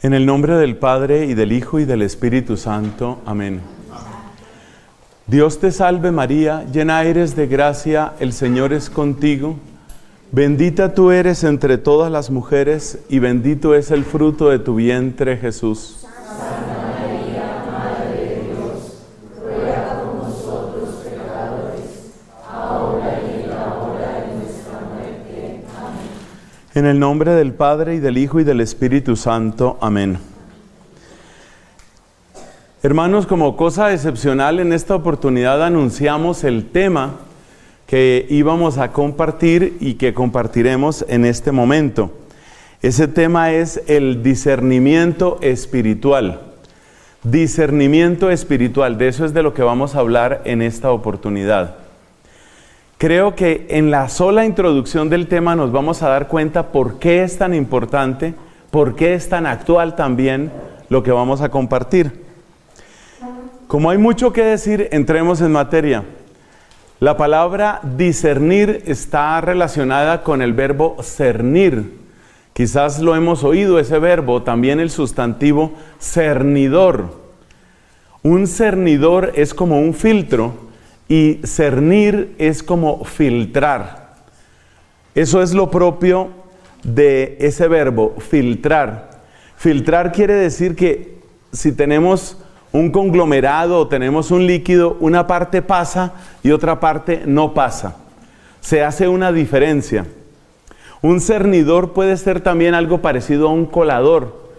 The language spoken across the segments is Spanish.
En el nombre del Padre, y del Hijo, y del Espíritu Santo. Amén. Dios te salve María, llena eres de gracia, el Señor es contigo. Bendita tú eres entre todas las mujeres, y bendito es el fruto de tu vientre, Jesús. Santa María, Madre de Dios, ruega por nosotros pecadores, ahora y en la hora de nuestra muerte. Amén. En el nombre del Padre, y del Hijo, y del Espíritu Santo. Amén. Hermanos, como cosa excepcional, en esta oportunidad anunciamos el tema que íbamos a compartir y que compartiremos en este momento. Ese tema es el discernimiento espiritual. Discernimiento espiritual, de eso es de lo que vamos a hablar en esta oportunidad. Creo que en la sola introducción del tema nos vamos a dar cuenta por qué es tan importante, por qué es tan actual también lo que vamos a compartir. Como hay mucho que decir, entremos en materia. La palabra discernir está relacionada con el verbo cernir. Quizás lo hemos oído ese verbo, también el sustantivo cernidor. Un cernidor es como un filtro y cernir es como filtrar. Eso es lo propio de ese verbo, filtrar. Filtrar quiere decir que si tenemos un conglomerado o tenemos un líquido, una parte pasa y otra parte no pasa. Se hace una diferencia. Un cernidor puede ser también algo parecido a un colador.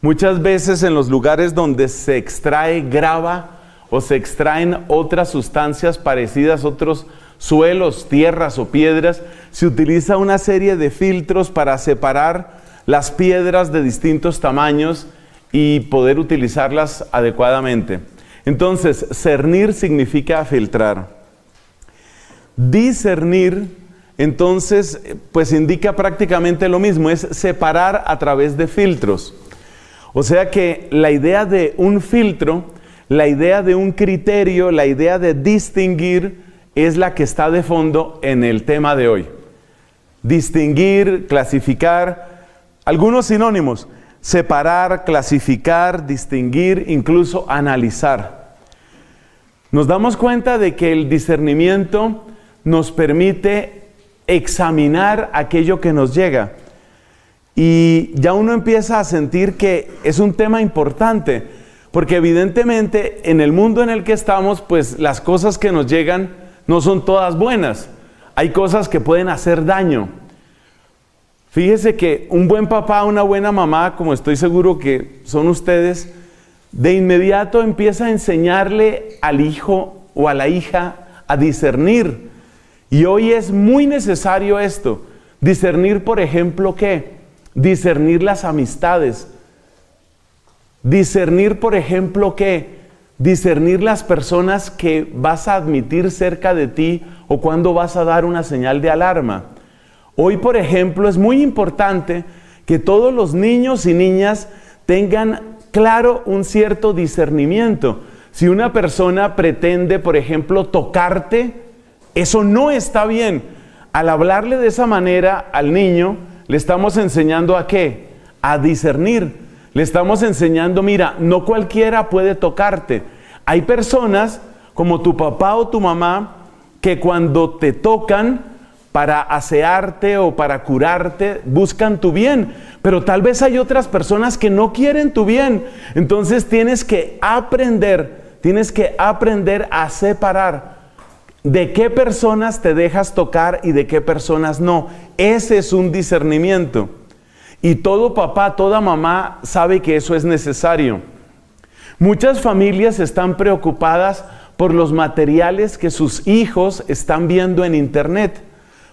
Muchas veces en los lugares donde se extrae grava o se extraen otras sustancias parecidas, otros suelos, tierras o piedras, se utiliza una serie de filtros para separar las piedras de distintos tamaños y poder utilizarlas adecuadamente. Entonces, cernir significa filtrar. Discernir, entonces, pues indica prácticamente lo mismo, es separar a través de filtros. O sea que la idea de un filtro, la idea de un criterio, la idea de distinguir es la que está de fondo en el tema de hoy. Distinguir, clasificar, algunos sinónimos: separar, clasificar, distinguir, incluso analizar. Nos damos cuenta de que el discernimiento nos permite examinar aquello que nos llega. Y ya uno empieza a sentir que es un tema importante, porque evidentemente en el mundo en el que estamos, pues las cosas que nos llegan no son todas buenas. Hay cosas que pueden hacer daño. Fíjese que un buen papá, una buena mamá, como estoy seguro que son ustedes, de inmediato empieza a enseñarle al hijo o a la hija a discernir. Y hoy es muy necesario esto. Discernir, por ejemplo, ¿qué? Discernir las amistades. Discernir, por ejemplo, ¿qué? Discernir las personas que vas a admitir cerca de ti o cuando vas a dar una señal de alarma. Hoy, por ejemplo, es muy importante que todos los niños y niñas tengan claro un cierto discernimiento. Si una persona pretende, por ejemplo, tocarte, eso no está bien. Al hablarle de esa manera al niño, le estamos enseñando ¿a qué? A discernir. Le estamos enseñando, mira, no cualquiera puede tocarte. Hay personas como tu papá o tu mamá que cuando te tocan para asearte o para curarte, buscan tu bien. Pero tal vez hay otras personas que no quieren tu bien. Entonces tienes que aprender a separar de qué personas te dejas tocar y de qué personas no. Ese es un discernimiento. Y todo papá, toda mamá sabe que eso es necesario. Muchas familias están preocupadas por los materiales que sus hijos están viendo en internet,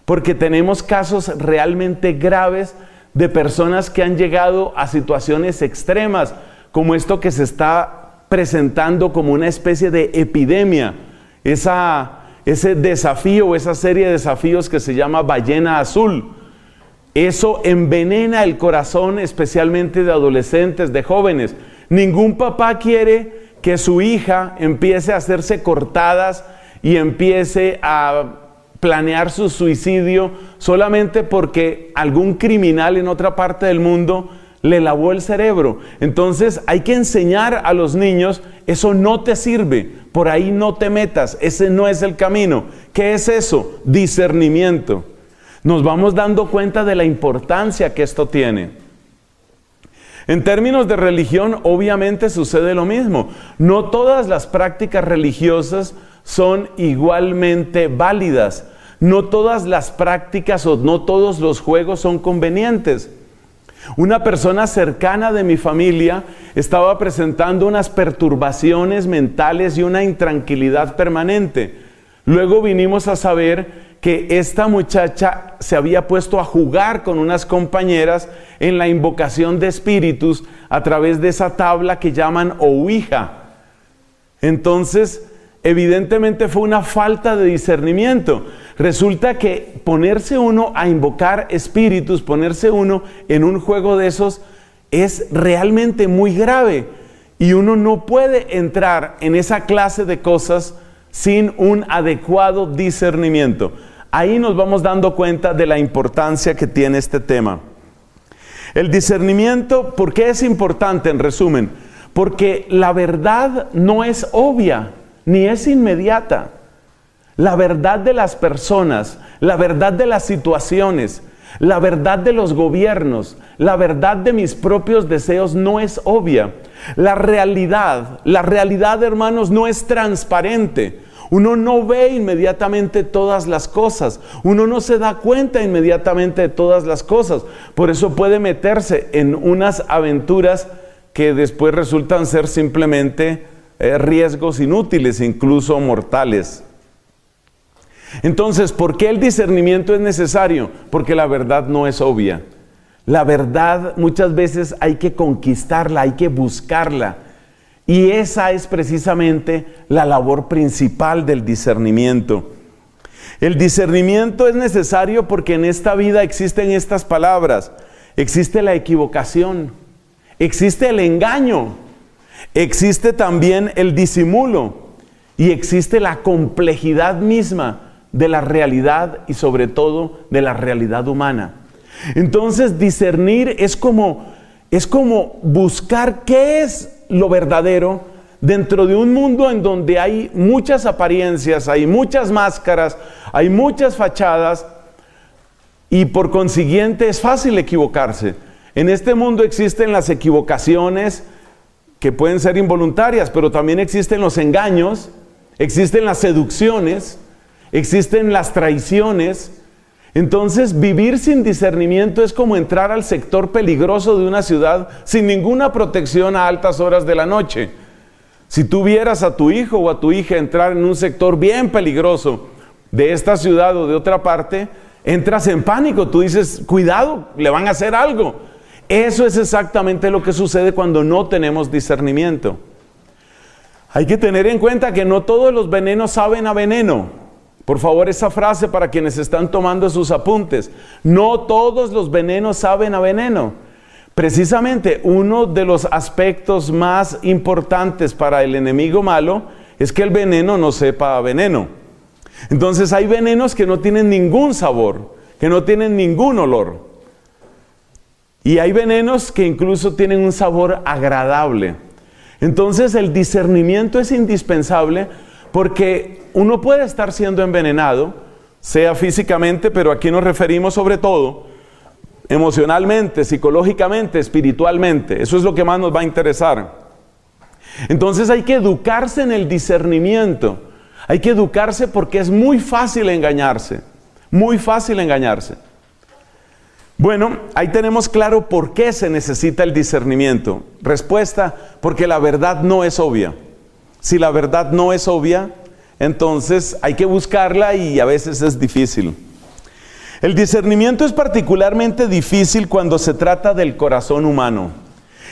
porque tenemos casos realmente graves de personas que han llegado a situaciones extremas, como esto que se está presentando como una especie de epidemia, ese desafío o esa serie de desafíos que se llama ballena azul. Eso envenena el corazón, especialmente de adolescentes, de jóvenes. Ningún papá quiere que su hija empiece a hacerse cortadas y empiece a planear su suicidio solamente porque algún criminal en otra parte del mundo le lavó el cerebro. Entonces hay que enseñar a los niños, eso no te sirve, por ahí no te metas, ese no es el camino. ¿Qué es eso? Discernimiento. Nos vamos dando cuenta de la importancia que esto tiene. En términos de religión, obviamente sucede lo mismo. No todas las prácticas religiosas son igualmente válidas. No todas las prácticas o no todos los juegos son convenientes. Una persona cercana de mi familia estaba presentando unas perturbaciones mentales y una intranquilidad permanente. Luego vinimos a saber que esta muchacha se había puesto a jugar con unas compañeras en la invocación de espíritus a través de esa tabla que llaman Ouija. Entonces, evidentemente fue una falta de discernimiento. Resulta que ponerse uno a invocar espíritus, ponerse uno en un juego de esos es realmente muy grave. Y uno no puede entrar en esa clase de cosas sin un adecuado discernimiento. Ahí nos vamos dando cuenta de la importancia que tiene este tema. El discernimiento, ¿por qué es importante? En resumen, porque la verdad no es obvia, ni es inmediata. La verdad de las personas, la verdad de las situaciones, la verdad de los gobiernos, la verdad de mis propios deseos no es obvia. La realidad, hermanos, no es transparente. Uno no ve inmediatamente todas las cosas. Uno no se da cuenta inmediatamente de todas las cosas. Por eso puede meterse en unas aventuras que después resultan ser simplemente riesgos inútiles, incluso mortales. Entonces, ¿por qué el discernimiento es necesario? Porque la verdad no es obvia. La verdad muchas veces hay que conquistarla, hay que buscarla. Y esa es precisamente la labor principal del discernimiento. El discernimiento es necesario porque en esta vida existen estas palabras. Existe la equivocación, existe el engaño, existe también el disimulo y existe la complejidad misma de la realidad y sobre todo de la realidad humana. Entonces discernir es como buscar qué es lo verdadero dentro de un mundo en donde hay muchas apariencias, hay muchas máscaras, hay muchas fachadas y por consiguiente es fácil equivocarse. En este mundo existen las equivocaciones que pueden ser involuntarias, pero también existen los engaños, existen las seducciones, existen las traiciones. Entonces, vivir sin discernimiento es como entrar al sector peligroso de una ciudad sin ninguna protección a altas horas de la noche. Si tú vieras a tu hijo o a tu hija entrar en un sector bien peligroso de esta ciudad o de otra parte, entras en pánico. Tú dices, cuidado, le van a hacer algo. Eso es exactamente lo que sucede cuando no tenemos discernimiento. Hay que tener en cuenta que no todos los venenos saben a veneno. Por favor, esa frase para quienes están tomando sus apuntes. No todos los venenos saben a veneno. Precisamente uno de los aspectos más importantes para el enemigo malo es que el veneno no sepa a veneno. Entonces hay venenos que no tienen ningún sabor, que no tienen ningún olor. Y hay venenos que incluso tienen un sabor agradable. Entonces el discernimiento es indispensable porque uno puede estar siendo envenenado, sea físicamente, pero aquí nos referimos sobre todo emocionalmente, psicológicamente, espiritualmente. Eso es lo que más nos va a interesar. Entonces hay que educarse en el discernimiento. Hay que educarse porque es muy fácil engañarse. Muy fácil engañarse. Bueno, ahí tenemos claro por qué se necesita el discernimiento. Respuesta, porque la verdad no es obvia. Si la verdad no es obvia, entonces hay que buscarla y a veces es difícil. El discernimiento es particularmente difícil cuando se trata del corazón humano.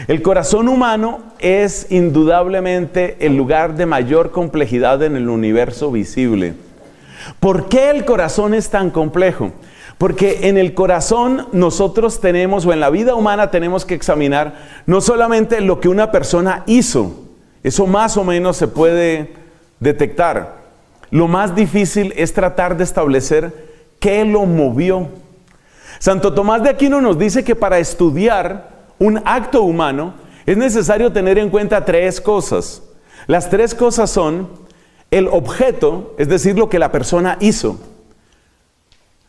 El corazón humano es indudablemente el lugar de mayor complejidad en el universo visible. ¿Por qué el corazón es tan complejo? Porque en el corazón nosotros tenemos, o en la vida humana tenemos que examinar no solamente lo que una persona hizo, eso más o menos se puede detectar. Lo más difícil es tratar de establecer qué lo movió. Santo Tomás de Aquino nos dice que para estudiar un acto humano, es necesario tener en cuenta tres cosas. Las tres cosas son el objeto, es decir, lo que la persona hizo.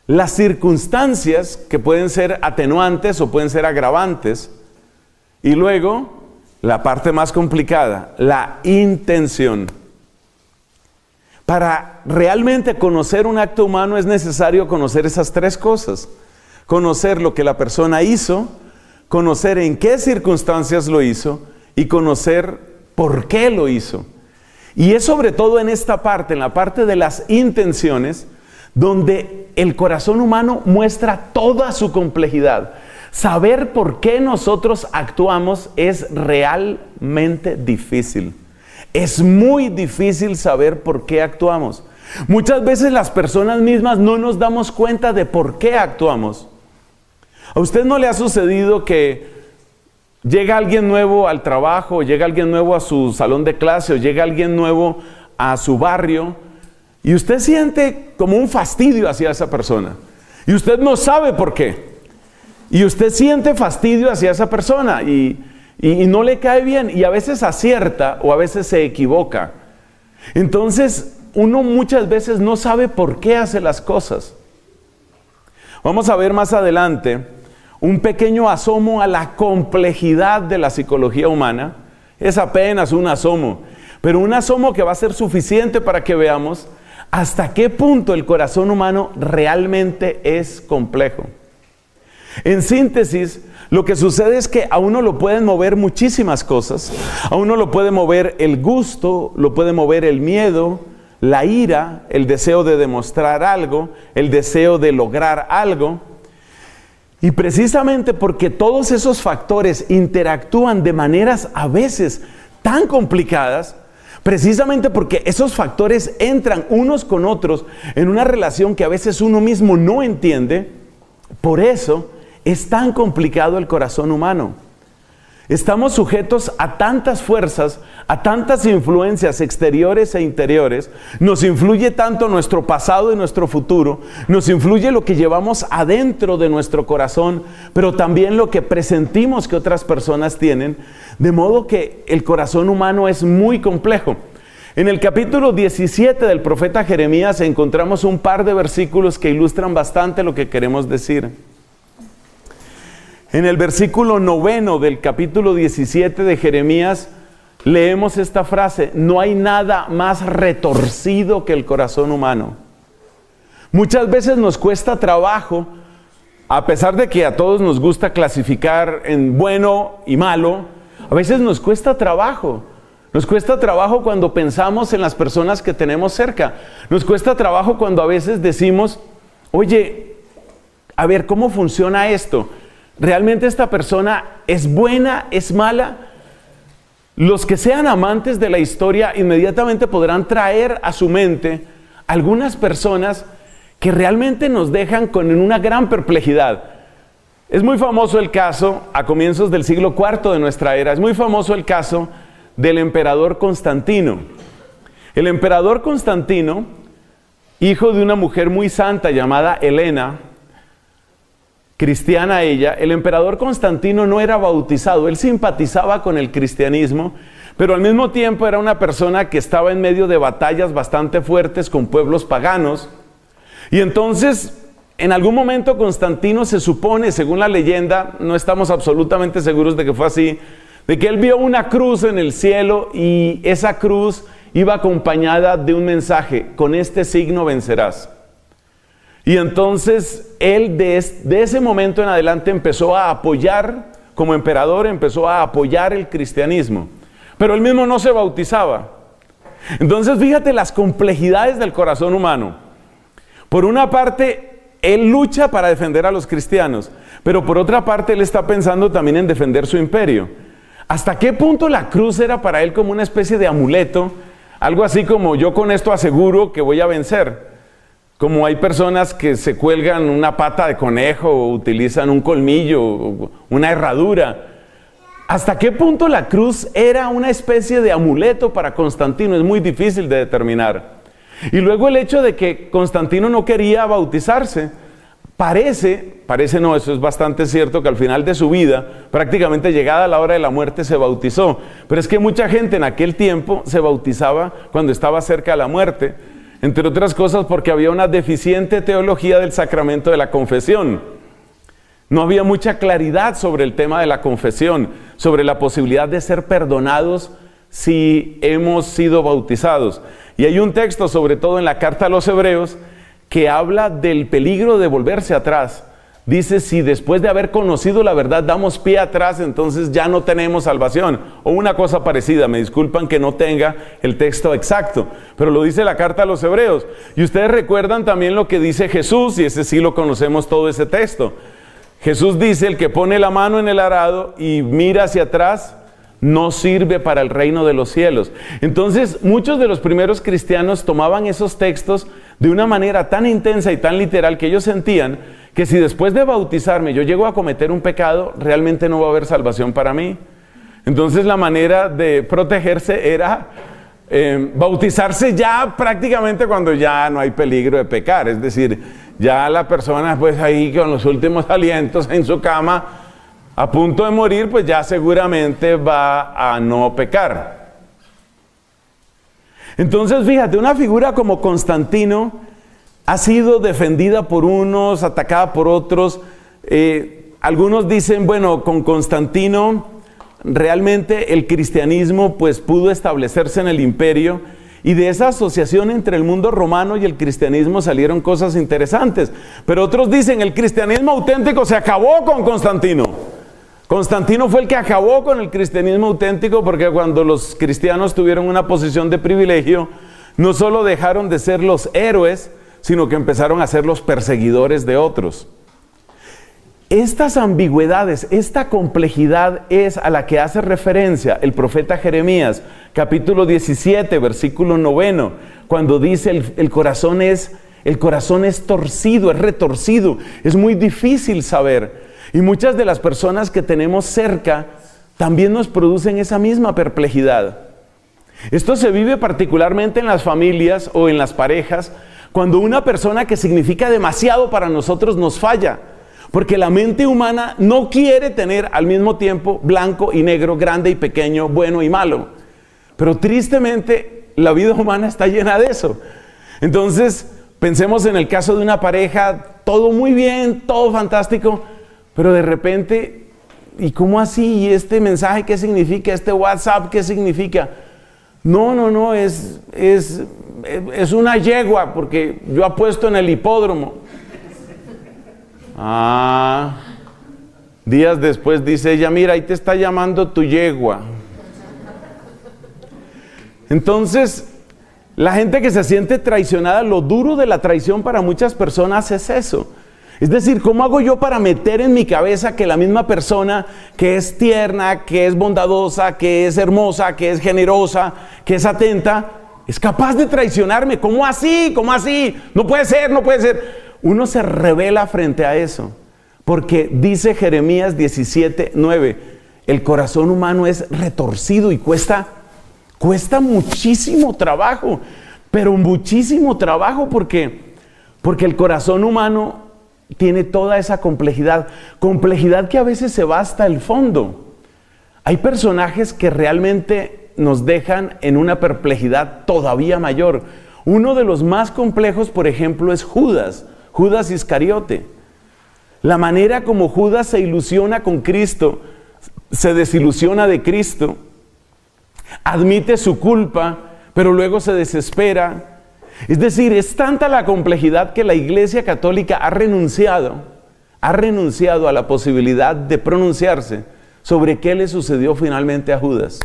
Las circunstancias, que pueden ser atenuantes o pueden ser agravantes. Y luego, la parte más complicada, la intención. Para realmente conocer un acto humano es necesario conocer esas tres cosas. Conocer lo que la persona hizo, conocer en qué circunstancias lo hizo y conocer por qué lo hizo. Y es sobre todo en esta parte, en la parte de las intenciones, donde el corazón humano muestra toda su complejidad. Saber por qué nosotros actuamos es realmente difícil. Es muy difícil saber por qué actuamos. Muchas veces las personas mismas no nos damos cuenta de por qué actuamos. ¿A usted no le ha sucedido que llega alguien nuevo al trabajo, llega alguien nuevo a su salón de clase, o llega alguien nuevo a su barrio, y usted siente como un fastidio hacia esa persona? Y usted no sabe por qué. Y usted siente fastidio hacia esa persona y no le cae bien, y a veces acierta o a veces se equivoca. Entonces, uno muchas veces no sabe por qué hace las cosas. Vamos a ver más adelante un pequeño asomo a la complejidad de la psicología humana. Es apenas un asomo, pero un asomo que va a ser suficiente para que veamos hasta qué punto el corazón humano realmente es complejo. En síntesis, lo que sucede es que a uno lo pueden mover muchísimas cosas. A uno lo puede mover el gusto, lo puede mover el miedo, la ira, el deseo de demostrar algo, el deseo de lograr algo. Y precisamente porque todos esos factores interactúan de maneras a veces tan complicadas, precisamente porque esos factores entran unos con otros en una relación que a veces uno mismo no entiende, por eso es tan complicado el corazón humano. Estamos sujetos a tantas fuerzas, a tantas influencias exteriores e interiores. Nos influye tanto nuestro pasado y nuestro futuro. Nos influye lo que llevamos adentro de nuestro corazón, pero también lo que presentimos que otras personas tienen. De modo que el corazón humano es muy complejo. En el capítulo 17 del profeta Jeremías encontramos un par de versículos que ilustran bastante lo que queremos decir. En el versículo 9 del capítulo 17 de Jeremías leemos esta frase: no hay nada más retorcido que el corazón humano. Muchas veces nos cuesta trabajo, a pesar de que a todos nos gusta clasificar en bueno y malo, a veces nos cuesta trabajo. Nos cuesta trabajo cuando pensamos en las personas que tenemos cerca. Nos cuesta trabajo cuando a veces decimos: oye, a ver, ¿cómo funciona esto? ¿Realmente esta persona es buena, es mala? Los que sean amantes de la historia inmediatamente podrán traer a su mente algunas personas que realmente nos dejan con una gran perplejidad. Es muy famoso el caso, a comienzos del siglo IV de nuestra era, es muy famoso el caso del emperador Constantino. El emperador Constantino, hijo de una mujer muy santa llamada Helena, cristiana ella, el emperador Constantino no era bautizado. Él simpatizaba con el cristianismo, pero al mismo tiempo era una persona que estaba en medio de batallas bastante fuertes con pueblos paganos. Y entonces, en algún momento Constantino se supone, según la leyenda, no estamos absolutamente seguros de que fue así, de que él vio una cruz en el cielo y esa cruz iba acompañada de un mensaje: con este signo vencerás. Y entonces él de ese momento en adelante empezó a apoyar, como emperador, empezó a apoyar el cristianismo. Pero él mismo no se bautizaba. Entonces fíjate las complejidades del corazón humano. Por una parte, él lucha para defender a los cristianos, pero por otra parte él está pensando también en defender su imperio. ¿Hasta qué punto la cruz era para él como una especie de amuleto? Algo así como: yo con esto aseguro que voy a vencer. Como hay personas que se cuelgan una pata de conejo o utilizan un colmillo o una herradura. ¿Hasta qué punto la cruz era una especie de amuleto para Constantino? Es muy difícil de determinar. Y luego el hecho de que Constantino no quería bautizarse. Parece no, eso es bastante cierto, que al final de su vida, prácticamente llegada la hora de la muerte, se bautizó. Pero es que mucha gente en aquel tiempo se bautizaba cuando estaba cerca de la muerte, entre otras cosas porque había una deficiente teología del sacramento de la confesión. No había mucha claridad sobre el tema de la confesión, sobre la posibilidad de ser perdonados si hemos sido bautizados. Y hay un texto, sobre todo en la carta a los Hebreos, que habla del peligro de volverse atrás. Dice, si después de haber conocido la verdad damos pie atrás, entonces ya no tenemos salvación. O una cosa parecida, me disculpan que no tenga el texto exacto, pero lo dice la carta a los Hebreos. Y ustedes recuerdan también lo que dice Jesús, y ese sí lo conocemos todo ese texto. Jesús dice, el que pone la mano en el arado y mira hacia atrás, no sirve para el reino de los cielos. Entonces, muchos de los primeros cristianos tomaban esos textos de una manera tan intensa y tan literal que ellos sentían que si después de bautizarme yo llego a cometer un pecado, realmente no va a haber salvación para mí. Entonces, la manera de protegerse era bautizarse ya prácticamente cuando ya no hay peligro de pecar. Es decir, ya la persona pues ahí con los últimos alientos en su cama, a punto de morir, pues ya seguramente va a no pecar. Entonces, fíjate, una figura como Constantino ha sido defendida por unos, atacada por otros. Algunos dicen, bueno, con Constantino realmente el cristianismo pues pudo establecerse en el imperio, y de esa asociación entre el mundo romano y el cristianismo salieron cosas interesantes. Pero otros dicen, el cristianismo auténtico se acabó con Constantino. Constantino fue el que acabó con el cristianismo auténtico, porque cuando los cristianos tuvieron una posición de privilegio, no solo dejaron de ser los héroes, sino que empezaron a ser los perseguidores de otros. Estas ambigüedades, esta complejidad es a la que hace referencia el profeta Jeremías, capítulo 17, versículo 9, cuando dice el corazón es torcido, es retorcido, es muy difícil saber. Y muchas de las personas que tenemos cerca también nos producen esa misma perplejidad. Esto se vive particularmente en las familias o en las parejas, cuando una persona que significa demasiado para nosotros nos falla. Porque la mente humana no quiere tener al mismo tiempo blanco y negro, grande y pequeño, bueno y malo. Pero tristemente la vida humana está llena de eso. Entonces, pensemos en el caso de una pareja, todo muy bien, todo fantástico, pero de repente, ¿y cómo así? ¿Y este mensaje qué significa? ¿Este WhatsApp qué significa? No, es una yegua, porque yo apuesto en el hipódromo. Días después dice ella, mira, ahí te está llamando tu yegua. Entonces, la gente que se siente traicionada, lo duro de la traición para muchas personas es eso. Es decir, ¿cómo hago yo para meter en mi cabeza que la misma persona que es tierna, que es bondadosa, que es hermosa, que es generosa, que es atenta, es capaz de traicionarme? ¿Cómo así? ¿Cómo así? No puede ser, no puede ser. Uno se revela frente a eso, porque dice Jeremías 17:9, el corazón humano es retorcido y cuesta muchísimo trabajo, pero muchísimo trabajo porque el corazón humano tiene toda esa complejidad que a veces se va hasta el fondo. Hay personajes que realmente nos dejan en una perplejidad todavía mayor. Uno de los más complejos, por ejemplo, es Judas Iscariote. La manera como Judas se ilusiona con Cristo, se desilusiona de Cristo, admite su culpa, pero luego se desespera. Es decir, es tanta la complejidad que la Iglesia Católica ha renunciado a la posibilidad de pronunciarse sobre qué le sucedió finalmente a Judas.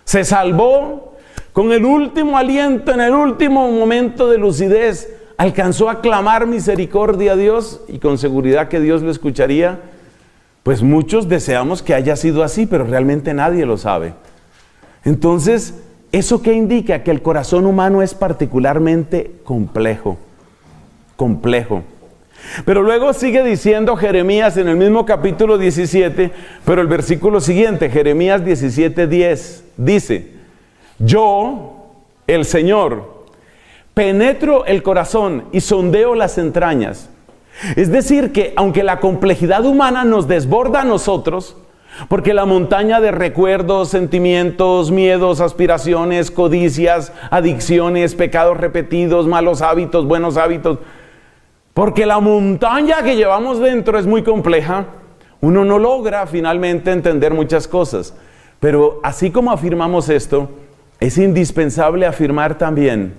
Se salvó con el último aliento, en el último momento de lucidez, alcanzó a clamar misericordia a Dios, y con seguridad que Dios lo escucharía. Pues muchos deseamos que haya sido así, pero realmente nadie lo sabe. Entonces, ¿eso qué indica? Que el corazón humano es particularmente complejo. Pero luego sigue diciendo Jeremías en el mismo capítulo 17, pero el versículo siguiente, Jeremías 17:10, dice, yo, el Señor, penetro el corazón y sondeo las entrañas. Es decir, que aunque la complejidad humana nos desborda a nosotros, porque la montaña de recuerdos, sentimientos, miedos, aspiraciones, codicias, adicciones, pecados repetidos, malos hábitos, buenos hábitos, porque la montaña que llevamos dentro es muy compleja, uno no logra finalmente entender muchas cosas. Pero así como afirmamos esto, es indispensable afirmar también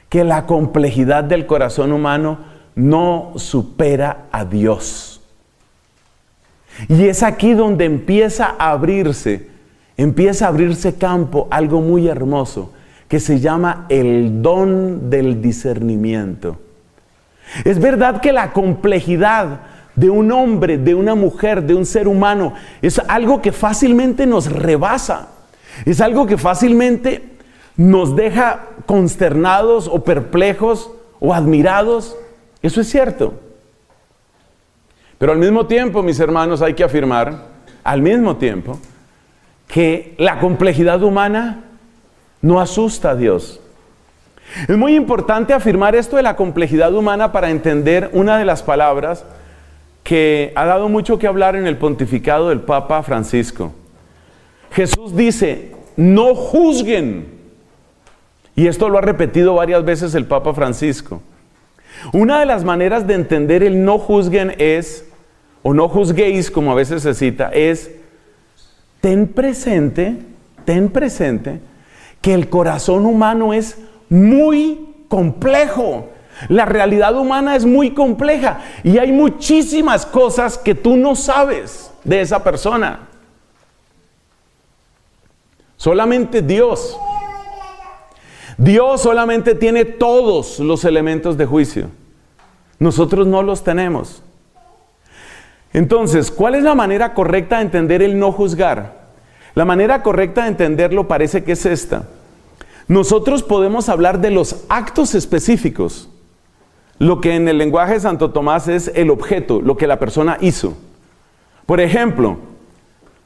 que la complejidad del corazón humano no supera a Dios. Y es aquí donde empieza a abrirse campo, algo muy hermoso, que se llama el don del discernimiento. Es verdad que la complejidad de un hombre, de una mujer, de un ser humano, es algo que fácilmente nos rebasa, es algo que fácilmente nos deja consternados o perplejos o admirados. Eso es cierto. Pero al mismo tiempo, mis hermanos, hay que afirmar, al mismo tiempo, que la complejidad humana no asusta a Dios. Es muy importante afirmar esto de la complejidad humana para entender una de las palabras que ha dado mucho que hablar en el pontificado del Papa Francisco. Jesús dice, no juzguen. Y esto lo ha repetido varias veces el Papa Francisco. Una de las maneras de entender el no juzguen es, o no juzguéis, como a veces se cita, es ten presente que el corazón humano es muy complejo. La realidad humana es muy compleja y hay muchísimas cosas que tú no sabes de esa persona. Solamente Dios solamente tiene todos los elementos de juicio. Nosotros no los tenemos. Entonces, ¿cuál es la manera correcta de entender el no juzgar? La manera correcta de entenderlo parece que es esta. Nosotros podemos hablar de los actos específicos, lo que en el lenguaje de Santo Tomás es el objeto, lo que la persona hizo. Por ejemplo,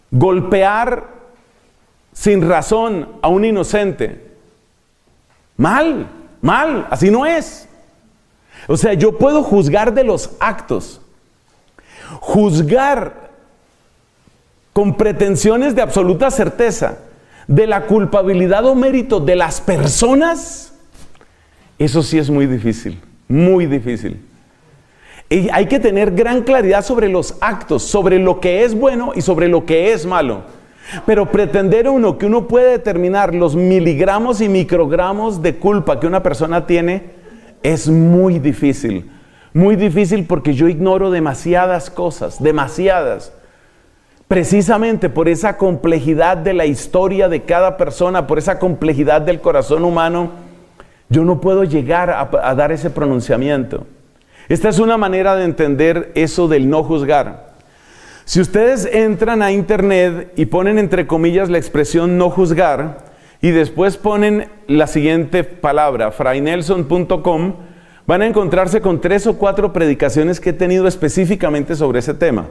golpear sin razón a un inocente. Mal, así no es. O sea, yo puedo juzgar de los actos. Juzgar con pretensiones de absoluta certeza de la culpabilidad o mérito de las personas, eso sí es muy difícil, muy difícil. Y hay que tener gran claridad sobre los actos, sobre lo que es bueno y sobre lo que es malo. Pero pretender que uno puede determinar los miligramos y microgramos de culpa que una persona tiene es muy difícil. Muy difícil porque yo ignoro demasiadas cosas, demasiadas. Precisamente por esa complejidad de la historia de cada persona, por esa complejidad del corazón humano, yo no puedo llegar a dar ese pronunciamiento. Esta es una manera de entender eso del no juzgar. Si ustedes entran a internet y ponen entre comillas la expresión no juzgar y después ponen la siguiente palabra, fraynelson.com, van a encontrarse con 3 o 4 predicaciones que he tenido específicamente sobre ese tema.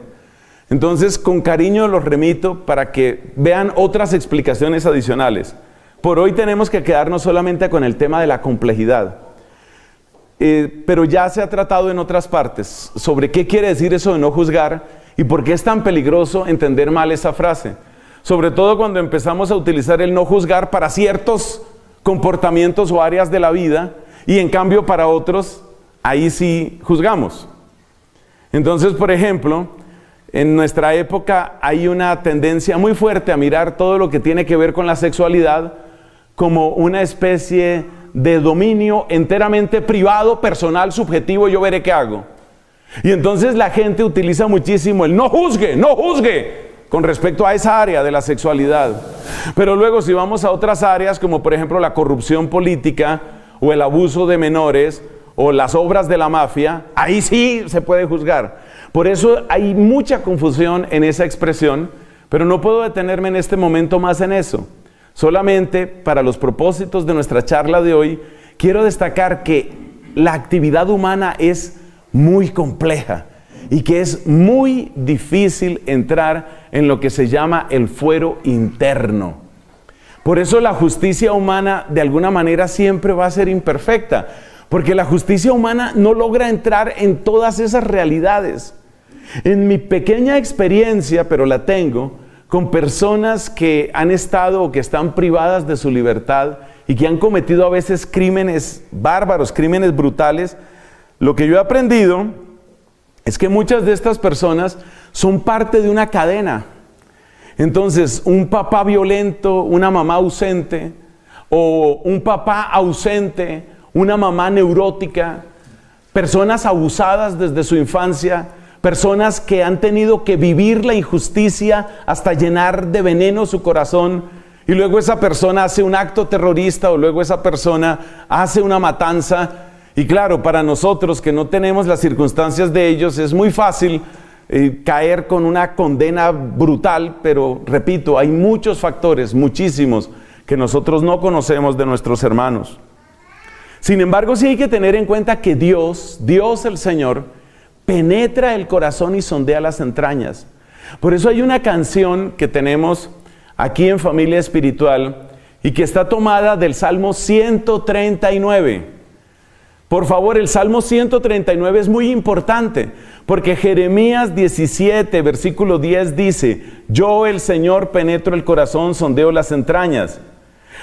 Entonces, con cariño los remito para que vean otras explicaciones adicionales. Por hoy tenemos que quedarnos solamente con el tema de la complejidad. Pero ya se ha tratado en otras partes sobre qué quiere decir eso de no juzgar y por qué es tan peligroso entender mal esa frase. Sobre todo cuando empezamos a utilizar el no juzgar para ciertos comportamientos o áreas de la vida y en cambio para otros, ahí sí juzgamos. Entonces, por ejemplo, en nuestra época hay una tendencia muy fuerte a mirar todo lo que tiene que ver con la sexualidad como una especie de dominio enteramente privado, personal, subjetivo, yo veré qué hago. Y entonces la gente utiliza muchísimo el no juzgue con respecto a esa área de la sexualidad. Pero luego si vamos a otras áreas como por ejemplo la corrupción política o el abuso de menores o las obras de la mafia, ahí sí se puede juzgar. Por eso hay mucha confusión en esa expresión, pero no puedo detenerme en este momento más en eso. Solamente para los propósitos de nuestra charla de hoy, quiero destacar que la actividad humana es muy compleja y que es muy difícil entrar en lo que se llama el fuero interno. Por eso la justicia humana de alguna manera siempre va a ser imperfecta, porque la justicia humana no logra entrar en todas esas realidades. En mi pequeña experiencia, pero la tengo, con personas que han estado o que están privadas de su libertad y que han cometido a veces crímenes bárbaros, crímenes brutales, lo que yo he aprendido es que muchas de estas personas son parte de una cadena. Entonces, un papá violento, una mamá ausente, o un papá ausente, una mamá neurótica, personas abusadas desde su infancia, personas que han tenido que vivir la injusticia hasta llenar de veneno su corazón, y luego esa persona hace un acto terrorista, o luego esa persona hace una matanza. Y claro, para nosotros que no tenemos las circunstancias de ellos, es muy fácil caer con una condena brutal, pero repito, hay muchos factores, muchísimos, que nosotros no conocemos de nuestros hermanos. Sin embargo, sí hay que tener en cuenta que Dios el Señor, penetra el corazón y sondea las entrañas. Por eso hay una canción que tenemos aquí en Familia Espiritual y que está tomada del Salmo 139. Por favor, el Salmo 139 es muy importante, porque Jeremías 17, versículo 10 dice: yo, el Señor, penetro el corazón, sondeo las entrañas.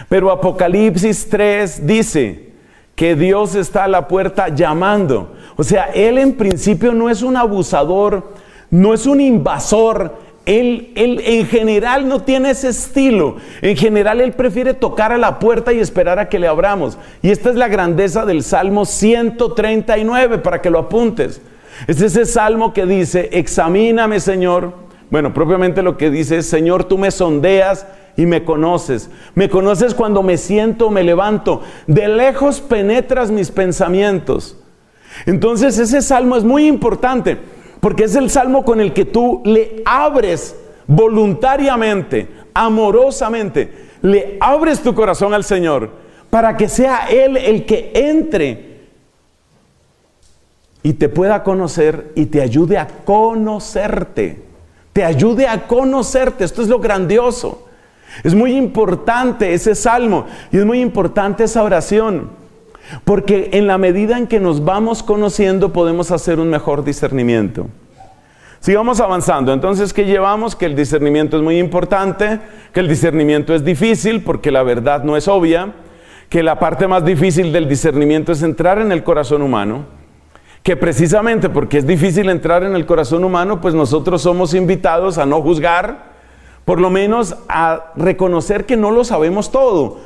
Pero Apocalipsis 3 dice que Dios está a la puerta llamando. O sea, Él en principio no es un abusador, no es un invasor. Él en general no tiene ese estilo. En general Él prefiere tocar a la puerta y esperar a que le abramos. Y esta es la grandeza del Salmo 139, para que lo apuntes. Es ese salmo que dice: examíname, Señor. Bueno, propiamente lo que dice es: Señor, tú me sondeas y me conoces. Me conoces cuando me siento o me levanto. De lejos penetras mis pensamientos. Entonces ese salmo es muy importante, porque es el salmo con el que tú le abres voluntariamente, amorosamente, le abres tu corazón al Señor para que sea Él el que entre y te pueda conocer y te ayude a conocerte. Te ayude a conocerte. Esto es lo grandioso. Es muy importante ese salmo y es muy importante esa oración, porque en la medida en que nos vamos conociendo podemos hacer un mejor discernimiento. Sigamos avanzando. Entonces, ¿qué llevamos? Que el discernimiento es muy importante, que el discernimiento es difícil porque la verdad no es obvia, que la parte más difícil del discernimiento es entrar en el corazón humano, que precisamente porque es difícil entrar en el corazón humano, pues nosotros somos invitados a no juzgar, por lo menos a reconocer que no lo sabemos todo.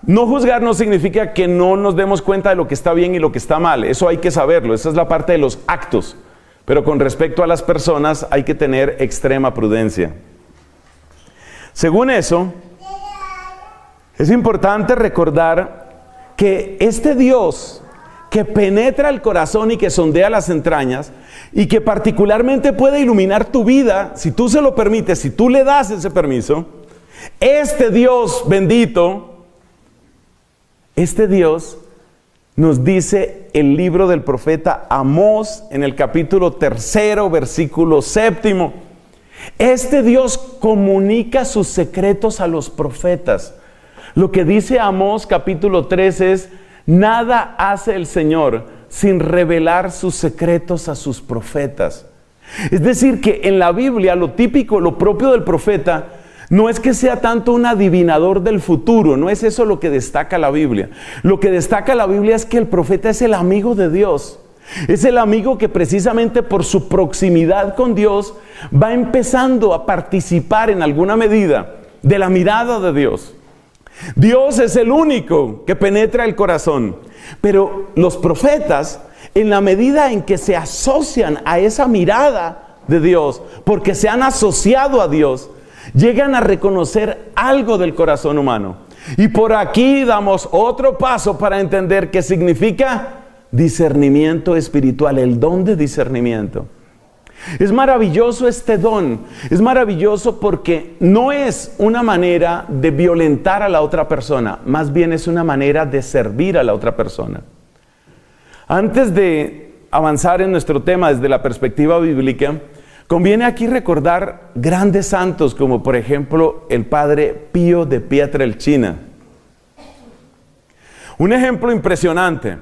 No juzgar no significa que no nos demos cuenta de lo que está bien y lo que está mal. Eso hay que saberlo. Esa es la parte de los actos. Pero con respecto a las personas hay que tener extrema prudencia. Según eso, es importante recordar que este Dios que penetra el corazón y que sondea las entrañas, y que particularmente puede iluminar tu vida, si tú se lo permites, si tú le das ese permiso, este Dios bendito, este Dios nos dice el libro del profeta Amós en el capítulo 3, versículo 7. Este Dios comunica sus secretos a los profetas. Lo que dice Amós capítulo 3 es: nada hace el Señor sin revelar sus secretos a sus profetas. Es decir, que en la Biblia lo típico, lo propio del profeta, no es que sea tanto un adivinador del futuro, no es eso lo que destaca la Biblia. Lo que destaca la Biblia es que el profeta es el amigo de Dios. Es el amigo que precisamente por su proximidad con Dios va empezando a participar en alguna medida de la mirada de Dios. Dios es el único que penetra el corazón, pero los profetas, en la medida en que se asocian a esa mirada de Dios, porque se han asociado a Dios, llegan a reconocer algo del corazón humano. Y por aquí damos otro paso para entender qué significa discernimiento espiritual, el don de discernimiento. Es maravilloso este don, es maravilloso porque no es una manera de violentar a la otra persona, más bien es una manera de servir a la otra persona. Antes de avanzar en nuestro tema desde la perspectiva bíblica, conviene aquí recordar grandes santos como por ejemplo el Padre Pío de Pietrelcina. Un ejemplo impresionante.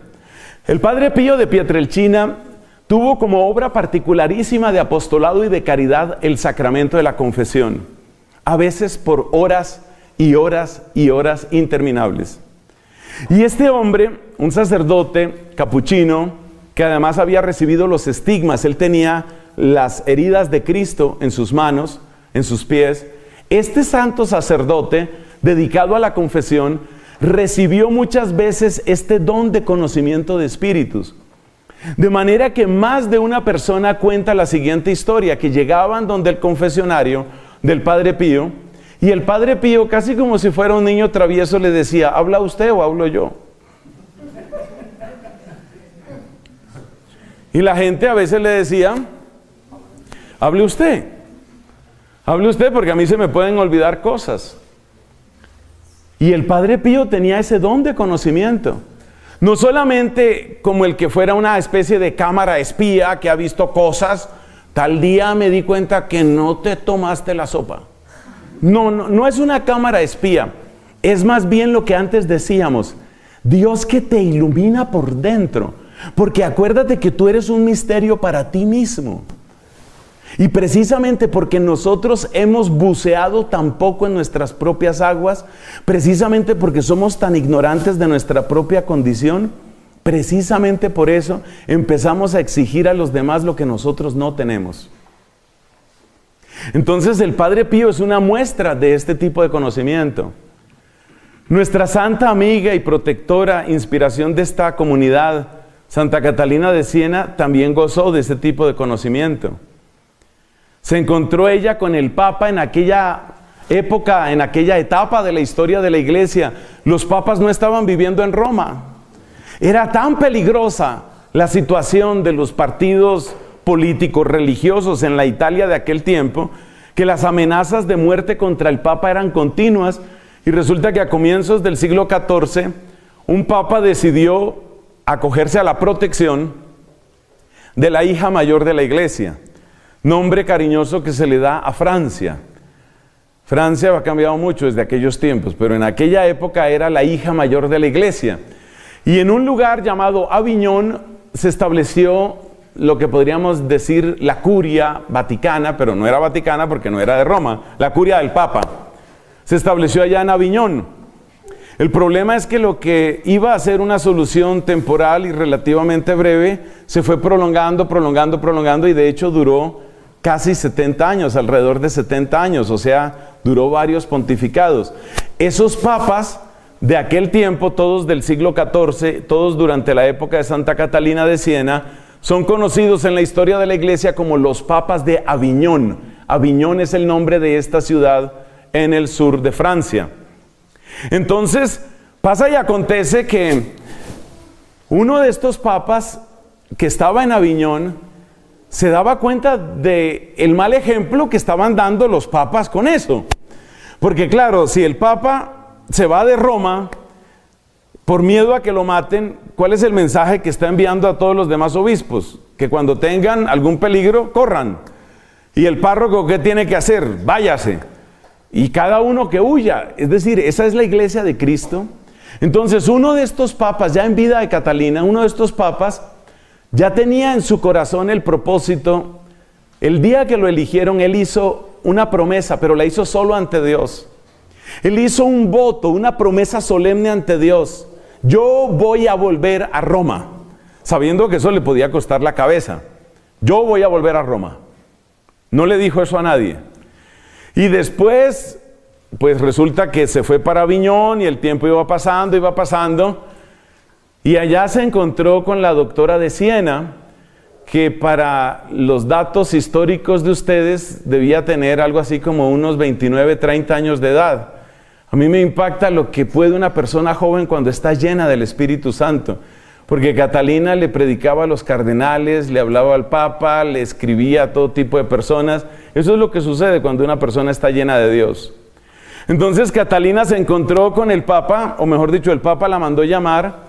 El Padre Pío de Pietrelcina tuvo como obra particularísima de apostolado y de caridad el sacramento de la confesión, a veces por horas y horas y horas interminables. Y este hombre, un sacerdote capuchino, que además había recibido los estigmas, él tenía las heridas de Cristo en sus manos, en sus pies. Este santo sacerdote, dedicado a la confesión, recibió muchas veces este don de conocimiento de espíritus. De manera que más de una persona cuenta la siguiente historia, que llegaban donde el confesionario del Padre Pío, y el Padre Pío, casi como si fuera un niño travieso, le decía, ¿habla usted o hablo yo? Y la gente a veces le decía, hable usted porque a mí se me pueden olvidar cosas. Y el Padre Pío tenía ese don de conocimiento. No solamente como el que fuera una especie de cámara espía que ha visto cosas, tal día me di cuenta que no te tomaste la sopa. No es una cámara espía, es más bien lo que antes decíamos, Dios que te ilumina por dentro, porque acuérdate que tú eres un misterio para ti mismo. Y precisamente porque nosotros hemos buceado tan poco en nuestras propias aguas, precisamente porque somos tan ignorantes de nuestra propia condición, precisamente por eso empezamos a exigir a los demás lo que nosotros no tenemos. Entonces el Padre Pío es una muestra de este tipo de conocimiento. Nuestra santa amiga y protectora, inspiración de esta comunidad, Santa Catalina de Siena, también gozó de este tipo de conocimiento. Se encontró ella con el Papa en aquella época, en aquella etapa de la historia de la Iglesia. Los papas no estaban viviendo en Roma. Era tan peligrosa la situación de los partidos políticos religiosos en la Italia de aquel tiempo, que las amenazas de muerte contra el Papa eran continuas, y resulta que a comienzos del siglo XIV, un Papa decidió acogerse a la protección de la hija mayor de la Iglesia, nombre cariñoso que se le da a Francia. Francia ha cambiado mucho desde aquellos tiempos, pero en aquella época era la hija mayor de la Iglesia. Y en un lugar llamado Aviñón se estableció lo que podríamos decir la curia vaticana, pero no era vaticana porque no era de Roma, la curia del Papa. Se estableció allá en Aviñón. El problema es que lo que iba a ser una solución temporal y relativamente breve, se fue prolongando, y de hecho duró casi 70 años, alrededor de 70 años, o sea, duró varios pontificados. Esos papas de aquel tiempo, todos del siglo XIV, todos durante la época de Santa Catalina de Siena, son conocidos en la historia de la Iglesia como los papas de Aviñón. Aviñón es el nombre de esta ciudad en el sur de Francia. Entonces, pasa y acontece que uno de estos papas que estaba en Aviñón se daba cuenta de el mal ejemplo que estaban dando los papas con eso. Porque claro, si el papa se va de Roma por miedo a que lo maten, ¿cuál es el mensaje que está enviando a todos los demás obispos? Que cuando tengan algún peligro, corran. Y el párroco, ¿qué tiene que hacer? Váyase. Y cada uno que huya. Es decir, esa es la Iglesia de Cristo. Entonces, uno de estos papas, ya en vida de Catalina, uno de estos papas ya tenía en su corazón el propósito. El día que lo eligieron, él hizo una promesa, pero la hizo solo ante Dios. Él hizo un voto, una promesa solemne ante Dios. Yo voy a volver a Roma, sabiendo que eso le podía costar la cabeza. Yo voy a volver a Roma. No le dijo eso a nadie. Y después, pues resulta que se fue para Aviñón y el tiempo iba pasando. Y allá se encontró con la doctora de Siena, que para los datos históricos de ustedes debía tener algo así como unos 29, 30 años de edad. A mí me impacta lo que puede una persona joven cuando está llena del Espíritu Santo. Porque Catalina le predicaba a los cardenales, le hablaba al Papa, le escribía a todo tipo de personas. Eso es lo que sucede cuando una persona está llena de Dios. Entonces Catalina se encontró con el Papa, o mejor dicho, el Papa la mandó llamar,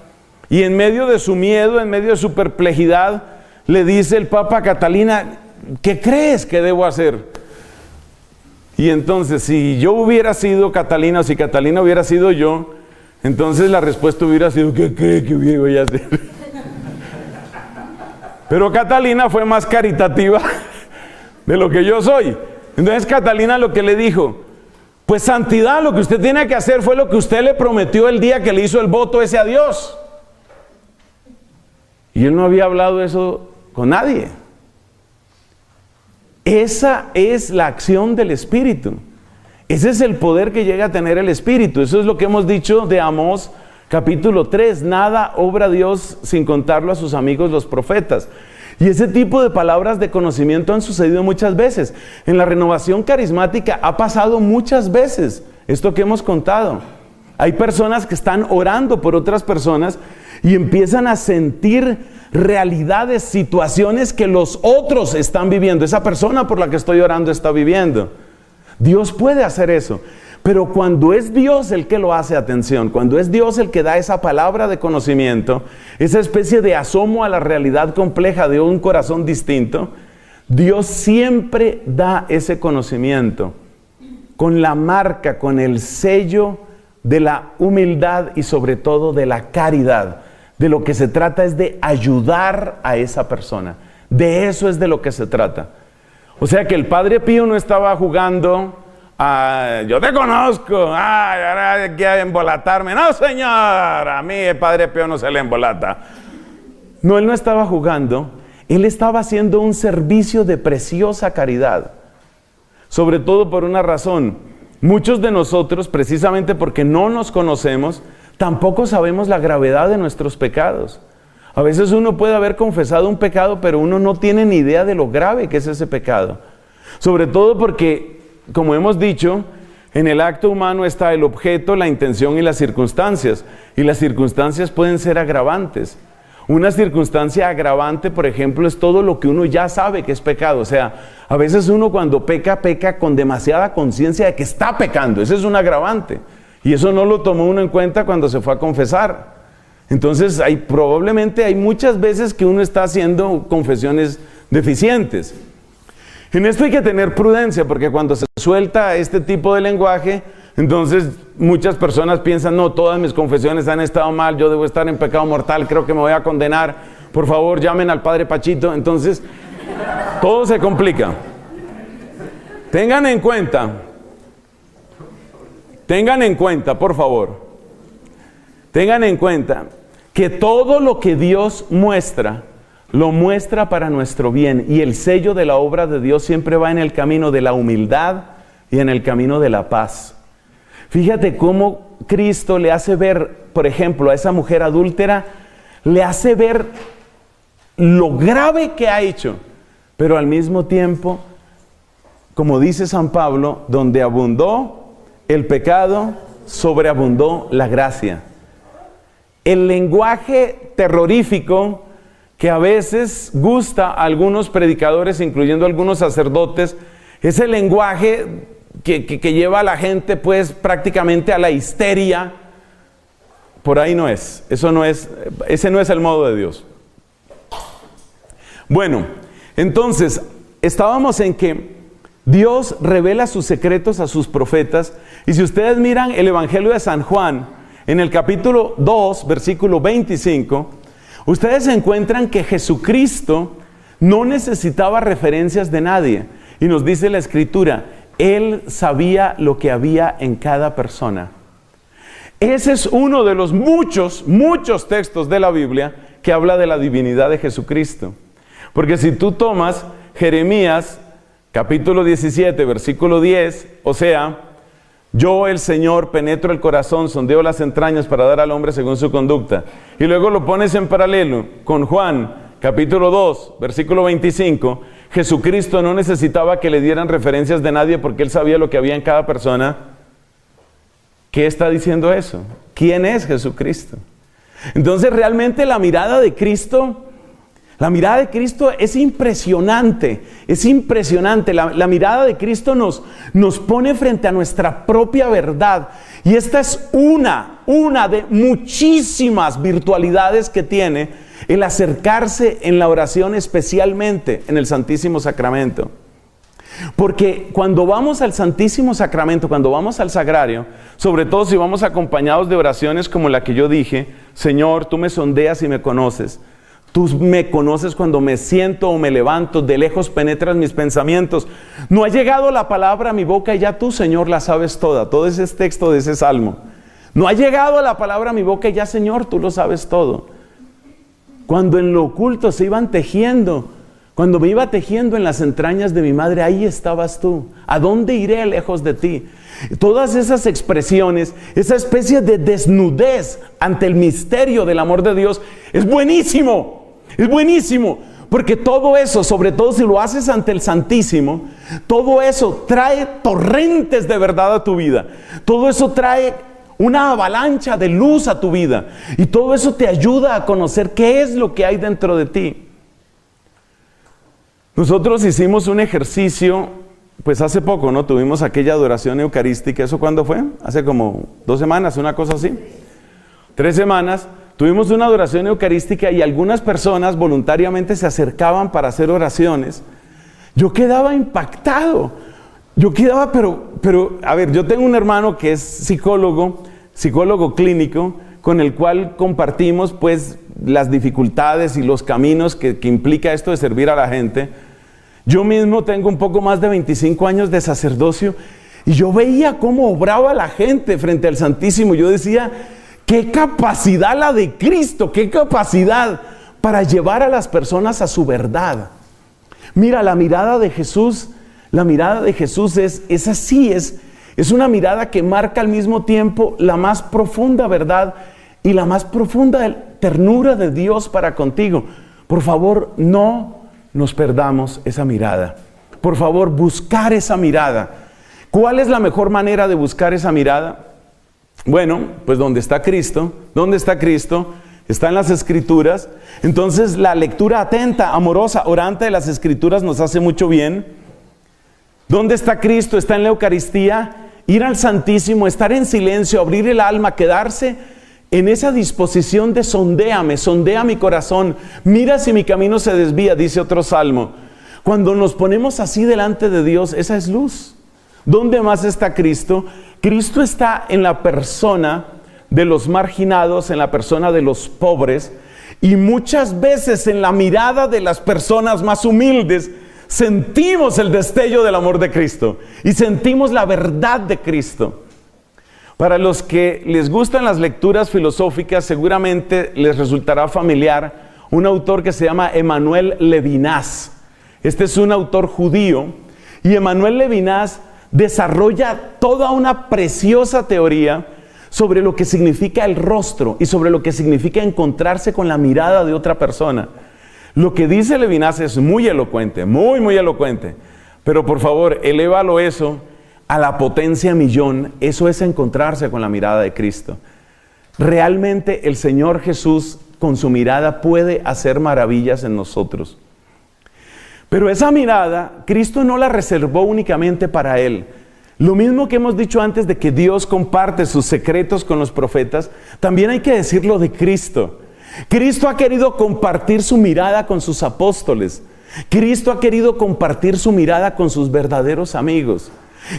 y en medio de su miedo, en medio de su perplejidad, le dice el Papa a Catalina, ¿qué crees que debo hacer? Y entonces, si yo hubiera sido Catalina, o si Catalina hubiera sido yo, entonces la respuesta hubiera sido, ¿qué cree que voy a hacer? Pero Catalina fue más caritativa de lo que yo soy. Entonces Catalina lo que le dijo, pues santidad, lo que usted tiene que hacer fue lo que usted le prometió el día que le hizo el voto ese a Dios. Y él no había hablado eso con nadie. Esa es la acción del Espíritu. Ese es el poder que llega a tener el Espíritu. Eso es lo que hemos dicho de Amós capítulo 3. Nada obra Dios sin contarlo a sus amigos los profetas. Y ese tipo de palabras de conocimiento han sucedido muchas veces. En la renovación carismática ha pasado muchas veces esto que hemos contado. Hay personas que están orando por otras personas y empiezan a sentir realidades, situaciones que los otros están viviendo. Esa persona por la que estoy orando está viviendo. Dios puede hacer eso. Pero cuando es Dios el que lo hace, atención, cuando es Dios el que da esa palabra de conocimiento, esa especie de asomo a la realidad compleja de un corazón distinto, Dios siempre da ese conocimiento con la marca, con el sello de la humildad y sobre todo de la caridad. De lo que se trata es de ayudar a esa persona. De eso es de lo que se trata. O sea que el Padre Pío no estaba jugando a, yo te conozco, ay, ahora hay que embolatarme. No, señor, a mí el Padre Pío no se le embolata. No, él no estaba jugando, él estaba haciendo un servicio de preciosa caridad. Sobre todo por una razón. Muchos de nosotros, precisamente porque no nos conocemos, tampoco sabemos la gravedad de nuestros pecados. A veces uno puede haber confesado un pecado, pero uno no tiene ni idea de lo grave que es ese pecado. Sobre todo porque, como hemos dicho, en el acto humano está el objeto, la intención y las circunstancias. Y las circunstancias pueden ser agravantes. Una circunstancia agravante, por ejemplo, es todo lo que uno ya sabe que es pecado. O sea, a veces uno cuando peca, peca con demasiada conciencia de que está pecando. Ese es un agravante. Y eso no lo tomó uno en cuenta cuando se fue a confesar. Entonces, probablemente hay muchas veces que uno está haciendo confesiones deficientes. En esto hay que tener prudencia, porque cuando se suelta este tipo de lenguaje, entonces muchas personas piensan, no, todas mis confesiones han estado mal, yo debo estar en pecado mortal, creo que me voy a condenar, por favor llamen al Padre Pachito. Entonces, todo se complica. Tengan en cuenta, por favor, tengan en cuenta que todo lo que Dios muestra, lo muestra para nuestro bien, y el sello de la obra de Dios siempre va en el camino de la humildad y en el camino de la paz. Fíjate cómo Cristo le hace ver, por ejemplo, a esa mujer adúltera, le hace ver lo grave que ha hecho, pero al mismo tiempo, como dice San Pablo, donde abundó el pecado, sobreabundó la gracia. El lenguaje terrorífico que a veces gusta a algunos predicadores, incluyendo algunos sacerdotes, es el lenguaje que lleva a la gente pues prácticamente a la histeria. Por ahí no es, ese no es el modo de Dios. Bueno, entonces estábamos en que Dios revela sus secretos a sus profetas, y si ustedes miran el Evangelio de San Juan, en el capítulo 2, versículo 25, ustedes encuentran que Jesucristo no necesitaba referencias de nadie. Y nos dice la Escritura, Él sabía lo que había en cada persona. Ese es uno de los muchos textos de la Biblia que habla de la divinidad de Jesucristo. Porque si tú tomas Jeremías, capítulo 17, versículo 10, o sea, yo el Señor penetro el corazón, sondeo las entrañas para dar al hombre según su conducta. Y luego lo pones en paralelo con Juan, capítulo 2, versículo 25. Jesucristo no necesitaba que le dieran referencias de nadie porque Él sabía lo que había en cada persona. ¿Qué está diciendo eso? ¿Quién es Jesucristo? Entonces realmente la mirada de Cristo es impresionante, es impresionante. La mirada de Cristo nos pone frente a nuestra propia verdad. Y esta es una de muchísimas virtualidades que tiene el acercarse en la oración, especialmente en el Santísimo Sacramento. Porque cuando vamos al Santísimo Sacramento, cuando vamos al Sagrario, sobre todo si vamos acompañados de oraciones como la que yo dije, Señor, tú me sondeas y me conoces. Tú me conoces cuando me siento o me levanto, de lejos penetras mis pensamientos. No ha llegado la palabra a mi boca y ya tú, Señor, la sabes toda. Todo ese texto de ese salmo. No ha llegado la palabra a mi boca y ya, Señor, tú lo sabes todo. Cuando en lo oculto se iban tejiendo, cuando me iba tejiendo en las entrañas de mi madre, ahí estabas tú. ¿A dónde iré lejos de ti? Todas esas expresiones, esa especie de desnudez ante el misterio del amor de Dios, es buenísimo. Es buenísimo, porque todo eso, sobre todo si lo haces ante el Santísimo, todo eso trae torrentes de verdad a tu vida. Todo eso trae una avalancha de luz a tu vida. Y todo eso te ayuda a conocer qué es lo que hay dentro de ti. Nosotros hicimos un ejercicio, pues hace poco, ¿no? Tuvimos aquella adoración eucarística. ¿Eso cuándo fue? Hace como 2 semanas, una cosa así. 3 semanas. Tuvimos una adoración eucarística y algunas personas voluntariamente se acercaban para hacer oraciones. Yo quedaba impactado. Yo quedaba, pero, a ver, yo tengo un hermano que es psicólogo clínico, con el cual compartimos pues las dificultades y los caminos que implica esto de servir a la gente. Yo mismo tengo un poco más de 25 años de sacerdocio y yo veía cómo obraba la gente frente al Santísimo. Yo decía, qué capacidad la de Cristo, qué capacidad para llevar a las personas a su verdad. Mira, la mirada de Jesús es así, es una mirada que marca al mismo tiempo la más profunda verdad y la más profunda ternura de Dios para contigo. Por favor, no nos perdamos esa mirada. Por favor, buscar esa mirada. ¿Cuál es la mejor manera de buscar esa mirada? Bueno, pues ¿dónde está Cristo? ¿Dónde está Cristo? Está en las Escrituras. Entonces la lectura atenta, amorosa, orante de las Escrituras nos hace mucho bien. ¿Dónde está Cristo? Está en la Eucaristía. Ir al Santísimo, estar en silencio, abrir el alma, quedarse en esa disposición de sondéame, sondea mi corazón. Mira si mi camino se desvía, dice otro salmo. Cuando nos ponemos así delante de Dios, esa es luz. ¿Dónde más está Cristo? Cristo está en la persona de los marginados, en la persona de los pobres, y muchas veces en la mirada de las personas más humildes sentimos el destello del amor de Cristo y sentimos la verdad de Cristo. Para los que les gustan las lecturas filosóficas, seguramente les resultará familiar un autor que se llama Emmanuel Levinas. Este es un autor judío y Emmanuel Levinas desarrolla toda una preciosa teoría sobre lo que significa el rostro y sobre lo que significa encontrarse con la mirada de otra persona. Lo que dice Levinas es muy elocuente, muy elocuente, pero por favor, elévalo eso a la potencia millón. Eso es encontrarse con la mirada de Cristo. Realmente el Señor Jesús con su mirada puede hacer maravillas en nosotros. Pero esa mirada, Cristo no la reservó únicamente para Él. Lo mismo que hemos dicho antes de que Dios comparte sus secretos con los profetas, también hay que decirlo de Cristo. Cristo ha querido compartir su mirada con sus apóstoles. Cristo ha querido compartir su mirada con sus verdaderos amigos.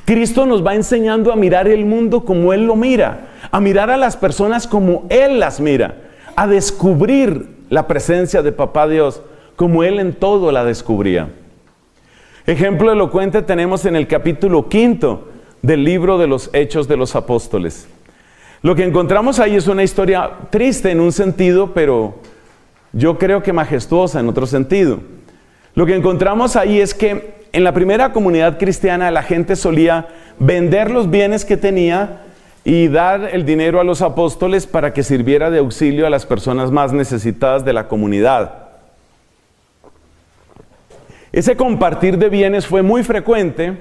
Cristo nos va enseñando a mirar el mundo como Él lo mira, a mirar a las personas como Él las mira, a descubrir la presencia de Papá Dios como Él en todo la descubría. Ejemplo elocuente tenemos en el capítulo 5 del libro de los Hechos de los Apóstoles. Lo que encontramos ahí es una historia triste en un sentido, pero yo creo que majestuosa en otro sentido. Lo que encontramos ahí es que en la primera comunidad cristiana la gente solía vender los bienes que tenía y dar el dinero a los apóstoles para que sirviera de auxilio a las personas más necesitadas de la comunidad. Ese compartir de bienes fue muy frecuente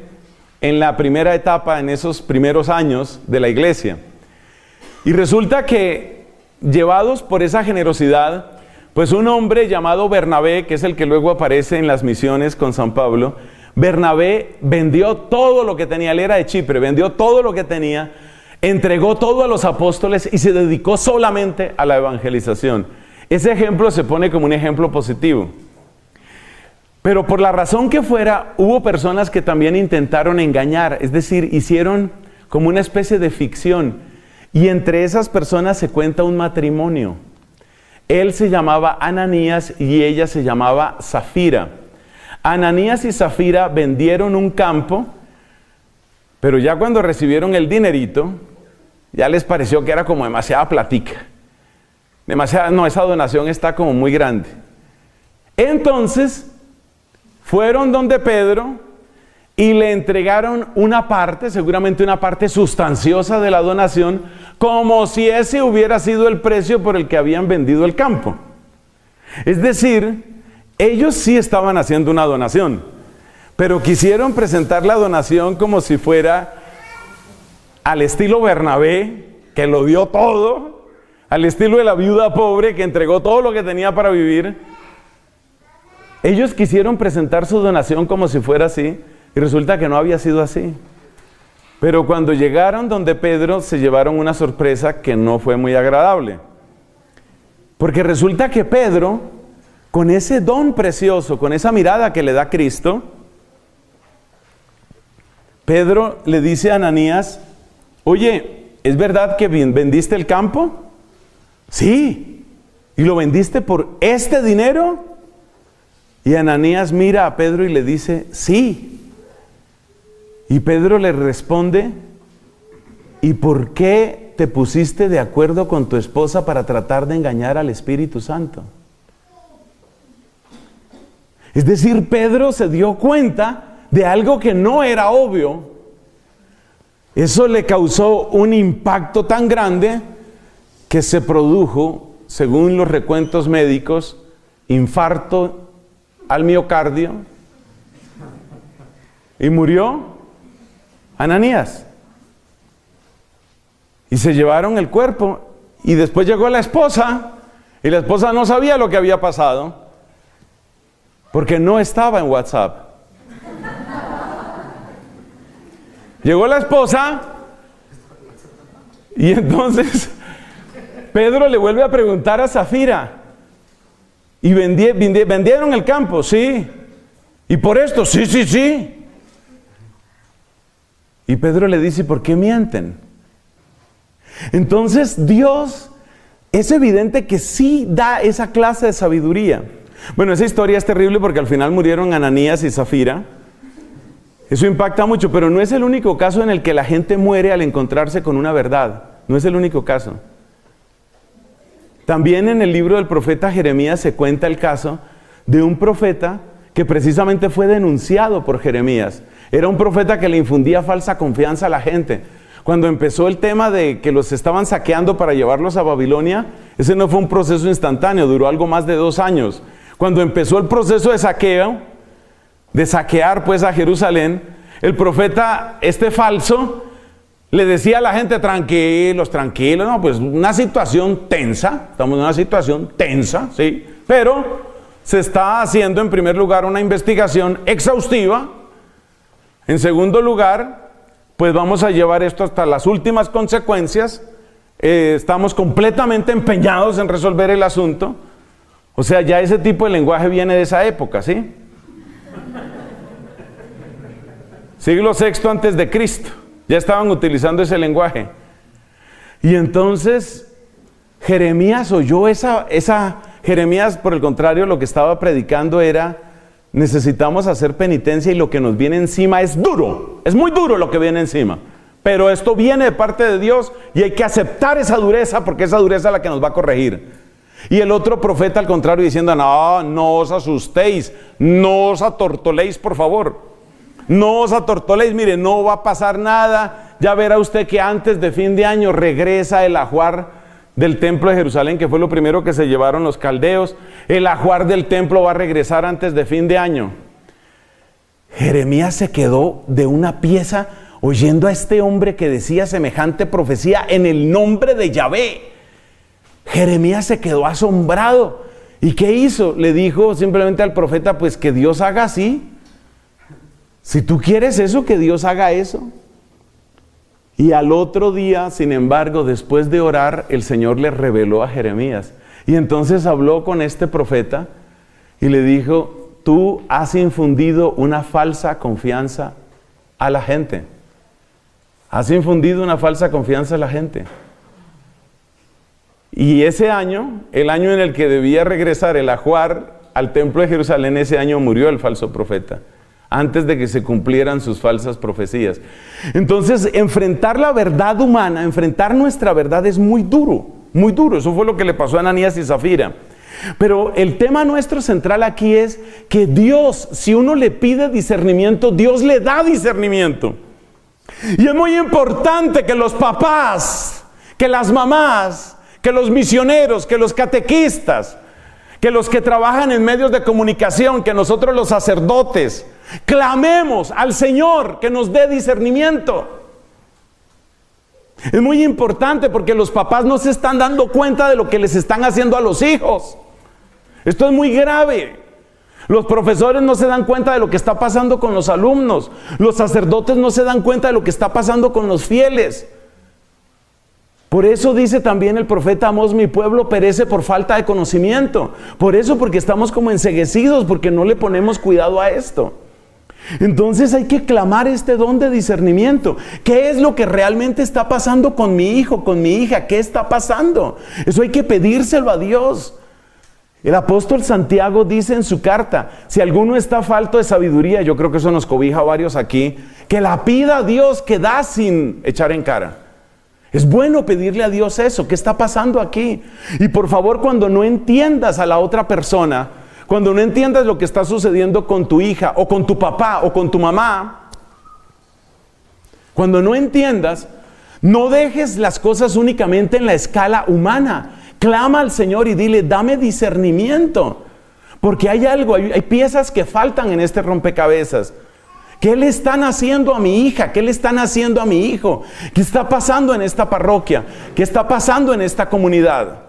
en la primera etapa, en esos primeros años de la iglesia. Y resulta que, llevados por esa generosidad, pues un hombre llamado Bernabé, que es el que luego aparece en las misiones con San Pablo, Bernabé vendió todo lo que tenía, él era de Chipre, vendió todo lo que tenía, entregó todo a los apóstoles y se dedicó solamente a la evangelización. Ese ejemplo se pone como un ejemplo positivo. Pero por la razón que fuera, hubo personas que también intentaron engañar, es decir, hicieron como una especie de ficción. Y entre esas personas se cuenta un matrimonio. Él se llamaba Ananías y ella se llamaba Zafira. Ananías y Zafira vendieron un campo, pero ya cuando recibieron el dinerito, ya les pareció que era como demasiada platica. Esa donación está como muy grande. Entonces, fueron donde Pedro y le entregaron una parte, seguramente una parte sustanciosa de la donación, como si ese hubiera sido el precio por el que habían vendido el campo. Es decir, ellos sí estaban haciendo una donación, pero quisieron presentar la donación como si fuera al estilo Bernabé, que lo dio todo, al estilo de la viuda pobre que entregó todo lo que tenía para vivir. Ellos quisieron presentar su donación como si fuera así, y resulta que no había sido así. Pero cuando llegaron donde Pedro, se llevaron una sorpresa que no fue muy agradable. Porque resulta que Pedro, con ese don precioso, con esa mirada que le da Cristo, Pedro le dice a Ananías: oye, ¿es verdad que vendiste el campo? Sí. ¿Y lo vendiste por este dinero? Y Ananías mira a Pedro y le dice: sí. Y Pedro le responde: ¿y por qué te pusiste de acuerdo con tu esposa para tratar de engañar al Espíritu Santo? Es decir, Pedro se dio cuenta de algo que no era obvio. Eso le causó un impacto tan grande que se produjo, según los recuentos médicos, infarto al miocardio y murió Ananías. Y se llevaron el cuerpo y después llegó la esposa y la esposa no sabía lo que había pasado porque no estaba en WhatsApp. Llegó la esposa y entonces Pedro le vuelve a preguntar a Zafira: ¿y vendieron el campo? Sí. ¿Y por esto? Sí. Y Pedro le dice: ¿por qué mienten? Entonces Dios es evidente que sí da esa clase de sabiduría. Bueno, esa historia es terrible porque al final murieron Ananías y Zafira. Eso impacta mucho, pero no es el único caso en el que la gente muere al encontrarse con una verdad. No es el único caso. También en el libro del profeta Jeremías se cuenta el caso de un profeta que precisamente fue denunciado por Jeremías. Era un profeta que le infundía falsa confianza a la gente. Cuando empezó el tema de que los estaban saqueando para llevarlos a Babilonia, ese no fue un proceso instantáneo, duró algo más de 2 años. Cuando empezó el proceso de saqueo, de saquear pues a Jerusalén, el profeta falso le decía a la gente: tranquilos, no, pues una situación tensa, estamos en una situación tensa, sí, pero se está haciendo en primer lugar una investigación exhaustiva. En segundo lugar, pues vamos a llevar esto hasta las últimas consecuencias. Estamos completamente empeñados en resolver el asunto. O sea, ya ese tipo de lenguaje viene de esa época, ¿sí? Siglo VI antes de Cristo. Ya estaban utilizando ese lenguaje. Y entonces Jeremías oyó Jeremías, por el contrario, lo que estaba predicando era: necesitamos hacer penitencia y lo que nos viene encima es duro. Es muy duro lo que viene encima. Pero esto viene de parte de Dios y hay que aceptar esa dureza porque esa dureza es la que nos va a corregir. Y el otro profeta al contrario diciendo: no os asustéis, no os atortoléis, por favor. No os atortoléis, mire, no va a pasar nada. Ya verá usted que antes de fin de año regresa el ajuar del templo de Jerusalén, que fue lo primero que se llevaron los caldeos. El ajuar del templo va a regresar antes de fin de año. Jeremías se quedó de una pieza oyendo a este hombre que decía semejante profecía en el nombre de Yahvé. Jeremías se quedó asombrado. ¿Y qué hizo? Le dijo simplemente al profeta: pues que Dios haga así. Si tú quieres eso, que Dios haga eso. Y al otro día, sin embargo, después de orar, el Señor le reveló a Jeremías. Y entonces habló con este profeta y le dijo: tú has infundido una falsa confianza a la gente. Has infundido una falsa confianza a la gente. Y ese año, el año en el que debía regresar el ajuar al templo de Jerusalén, ese año murió el falso profeta, antes de que se cumplieran sus falsas profecías. Entonces, enfrentar la verdad humana, enfrentar nuestra verdad es muy duro, muy duro. Eso fue lo que le pasó a Ananías y Zafira. Pero el tema nuestro central aquí es que Dios, si uno le pide discernimiento, Dios le da discernimiento. Y es muy importante que los papás, que las mamás, que los misioneros, que los catequistas, que los que trabajan en medios de comunicación, que nosotros los sacerdotes, clamemos al Señor que nos dé discernimiento. Es muy importante porque los papás no se están dando cuenta de lo que les están haciendo a los hijos. Esto es muy grave. Los profesores no se dan cuenta de lo que está pasando con los alumnos. Los sacerdotes no se dan cuenta de lo que está pasando con los fieles. Por eso dice también el profeta Amós: mi pueblo perece por falta de conocimiento. Por eso, porque estamos como enceguecidos, porque no le ponemos cuidado a esto. Entonces hay que clamar este don de discernimiento. ¿Qué es lo que realmente está pasando con mi hijo, con mi hija? ¿Qué está pasando? Eso hay que pedírselo a Dios. El apóstol Santiago dice en su carta: si alguno está falto de sabiduría, yo creo que eso nos cobija a varios aquí, que la pida a Dios, que da sin echar en cara. Es bueno pedirle a Dios eso. ¿Qué está pasando aquí? Y por favor, cuando no entiendas a la otra persona, cuando no entiendas lo que está sucediendo con tu hija, o con tu papá, o con tu mamá, cuando no entiendas, no dejes las cosas únicamente en la escala humana. Clama al Señor y dile: dame discernimiento, porque hay algo, hay piezas que faltan en este rompecabezas. ¿Qué le están haciendo a mi hija? ¿Qué le están haciendo a mi hijo? ¿Qué está pasando en esta parroquia? ¿Qué está pasando en esta comunidad?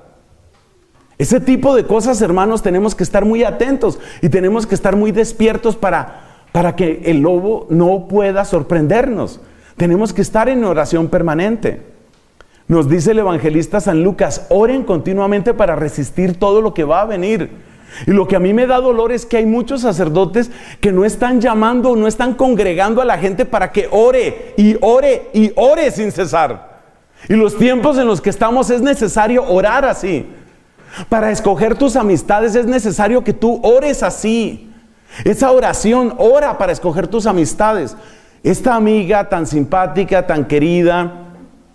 Ese tipo de cosas, hermanos, tenemos que estar muy atentos y tenemos que estar muy despiertos para que el lobo no pueda sorprendernos. Tenemos que estar en oración permanente. Nos dice el evangelista San Lucas: oren continuamente para resistir todo lo que va a venir. Y lo que a mí me da dolor es que hay muchos sacerdotes que no están llamando, no están congregando a la gente para que ore y ore y ore sin cesar. Y los tiempos en los que estamos es necesario orar así. Para escoger tus amistades es necesario que tú ores así. Esa oración, ora para escoger tus amistades. Esta amiga tan simpática, tan querida,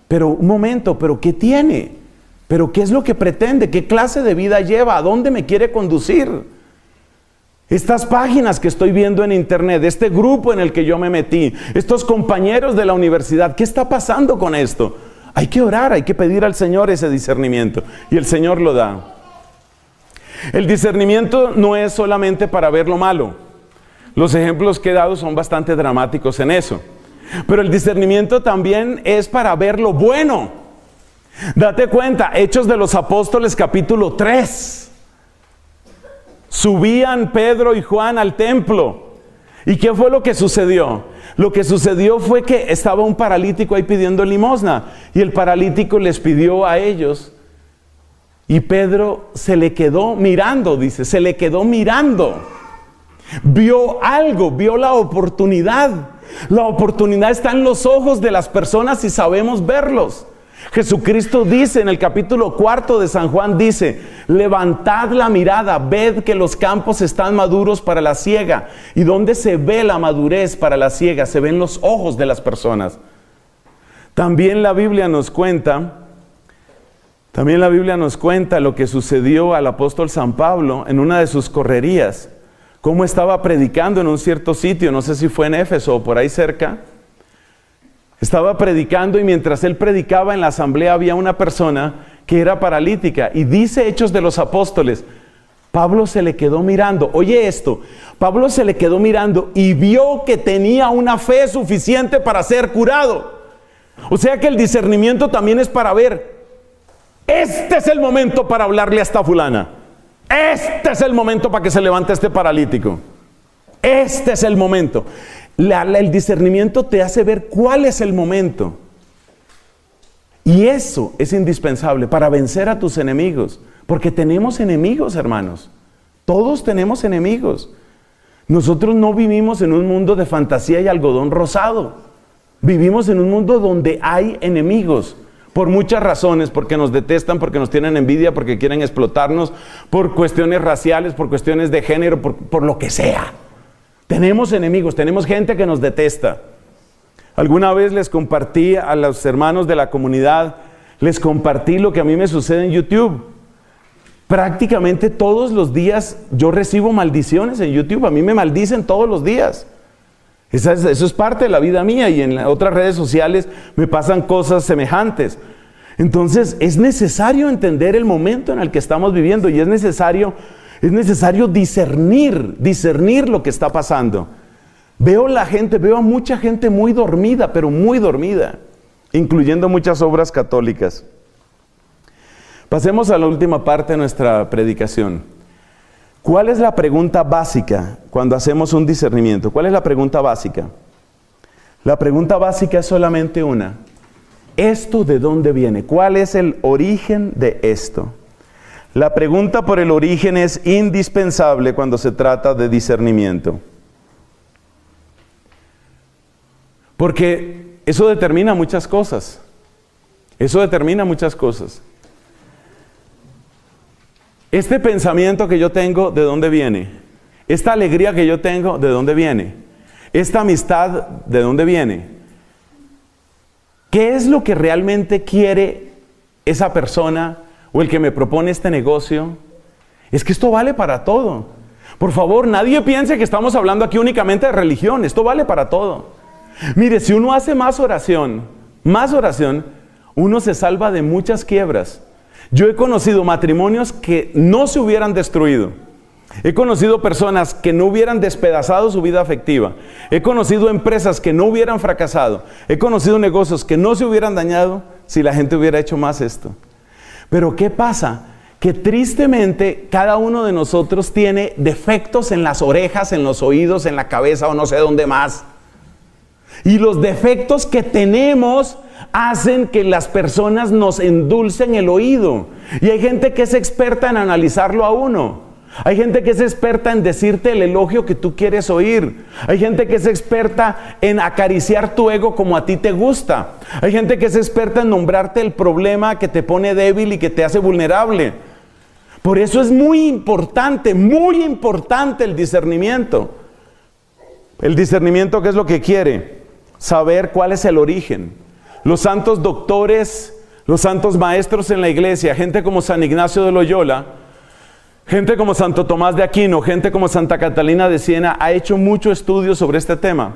pero un momento, ¿pero qué tiene? ¿Pero qué es lo que pretende? ¿Qué clase de vida lleva? ¿A dónde me quiere conducir? Estas páginas que estoy viendo en internet, este grupo en el que yo me metí, estos compañeros de la universidad, ¿qué está pasando con esto? Hay que orar, hay que pedir al Señor ese discernimiento, y el Señor lo da. El discernimiento no es solamente para ver lo malo. Los ejemplos que he dado son bastante dramáticos en eso. Pero el discernimiento también es para ver lo bueno. Date cuenta, Hechos de los Apóstoles capítulo 3. Subían Pedro y Juan al templo. ¿Y qué fue lo que sucedió? Lo que sucedió fue que estaba un paralítico ahí pidiendo limosna. Y el paralítico les pidió a ellos. Y Pedro se le quedó mirando, dice, se le quedó mirando. Vio algo, vio la oportunidad. La oportunidad está en los ojos de las personas si sabemos verlos. Jesucristo dice en el capítulo 4 de San Juan, dice: levantad la mirada, ved que los campos están maduros para la siega. ¿Y dónde se ve la madurez para la siega? Se ven los ojos de las personas. También la Biblia nos cuenta lo que sucedió al apóstol San Pablo en una de sus correrías. Cómo estaba predicando en un cierto sitio, no sé si fue en Éfeso o por ahí cerca. Estaba predicando y mientras él predicaba en la asamblea había una persona que era paralítica. Y dice Hechos de los Apóstoles, Pablo se le quedó mirando. Oye esto, Pablo se le quedó mirando y vio que tenía una fe suficiente para ser curado. O sea que el discernimiento también es para ver, este es el momento para hablarle a esta fulana. Este es el momento para que se levante este paralítico. Este es el momento. El discernimiento te hace ver cuál es el momento. Y eso es indispensable para vencer a tus enemigos. Porque tenemos enemigos, hermanos. Todos tenemos enemigos. Nosotros no vivimos en un mundo de fantasía y algodón rosado. Vivimos en un mundo donde hay enemigos. por muchas razones, porque nos detestan, porque nos tienen envidia, porque quieren explotarnos, por cuestiones raciales, por cuestiones de género, por lo que sea. Tenemos enemigos, tenemos gente que nos detesta. Alguna vez les compartí a los hermanos de la comunidad, les compartí lo que a mí me sucede en YouTube. Prácticamente todos los días yo recibo maldiciones en YouTube, a mí me maldicen todos los días. Eso es parte de la vida mía, y en las otras redes sociales me pasan cosas semejantes. Entonces es necesario entender el momento en el que estamos viviendo, y es necesario discernir lo que está pasando. Veo a mucha gente muy dormida, pero muy dormida, incluyendo muchas obras católicas. Pasemos a la última parte de nuestra predicación. ¿Cuál es la pregunta básica cuando hacemos un discernimiento? ¿Cuál es la pregunta básica? La pregunta básica es solamente una. ¿Esto de dónde viene? ¿Cuál es el origen de esto? La pregunta por el origen es indispensable cuando se trata de discernimiento. Porque eso determina muchas cosas. Este pensamiento que yo tengo, ¿de dónde viene? Esta alegría que yo tengo, ¿de dónde viene? Esta amistad, ¿de dónde viene? ¿Qué es lo que realmente quiere esa persona o el que me propone este negocio? Es que esto vale para todo. Por favor, nadie piense que estamos hablando aquí únicamente de religión. Esto vale para todo. Mire, si uno hace más oración, uno se salva de muchas quiebras. Yo he conocido matrimonios que no se hubieran destruido. He conocido personas que no hubieran despedazado su vida afectiva. He conocido empresas que no hubieran fracasado. He conocido negocios que no se hubieran dañado si la gente hubiera hecho más esto. Pero ¿qué pasa? Que tristemente cada uno de nosotros tiene defectos en las orejas, en los oídos, en la cabeza o no sé dónde más. Y los defectos que tenemos hacen que las personas nos endulcen el oído. Y hay gente que es experta en analizarlo a uno. Hay gente que es experta en decirte el elogio que tú quieres oír. Hay gente que es experta en acariciar tu ego como a ti te gusta. Hay gente que es experta en nombrarte el problema que te pone débil y que te hace vulnerable. Por eso es muy importante el discernimiento. El discernimiento, ¿qué es lo que quiere? Saber cuál es el origen. Los santos doctores, los santos maestros en la iglesia, gente como San Ignacio de Loyola, gente como Santo Tomás de Aquino, gente como Santa Catalina de Siena, ha hecho mucho estudio sobre este tema.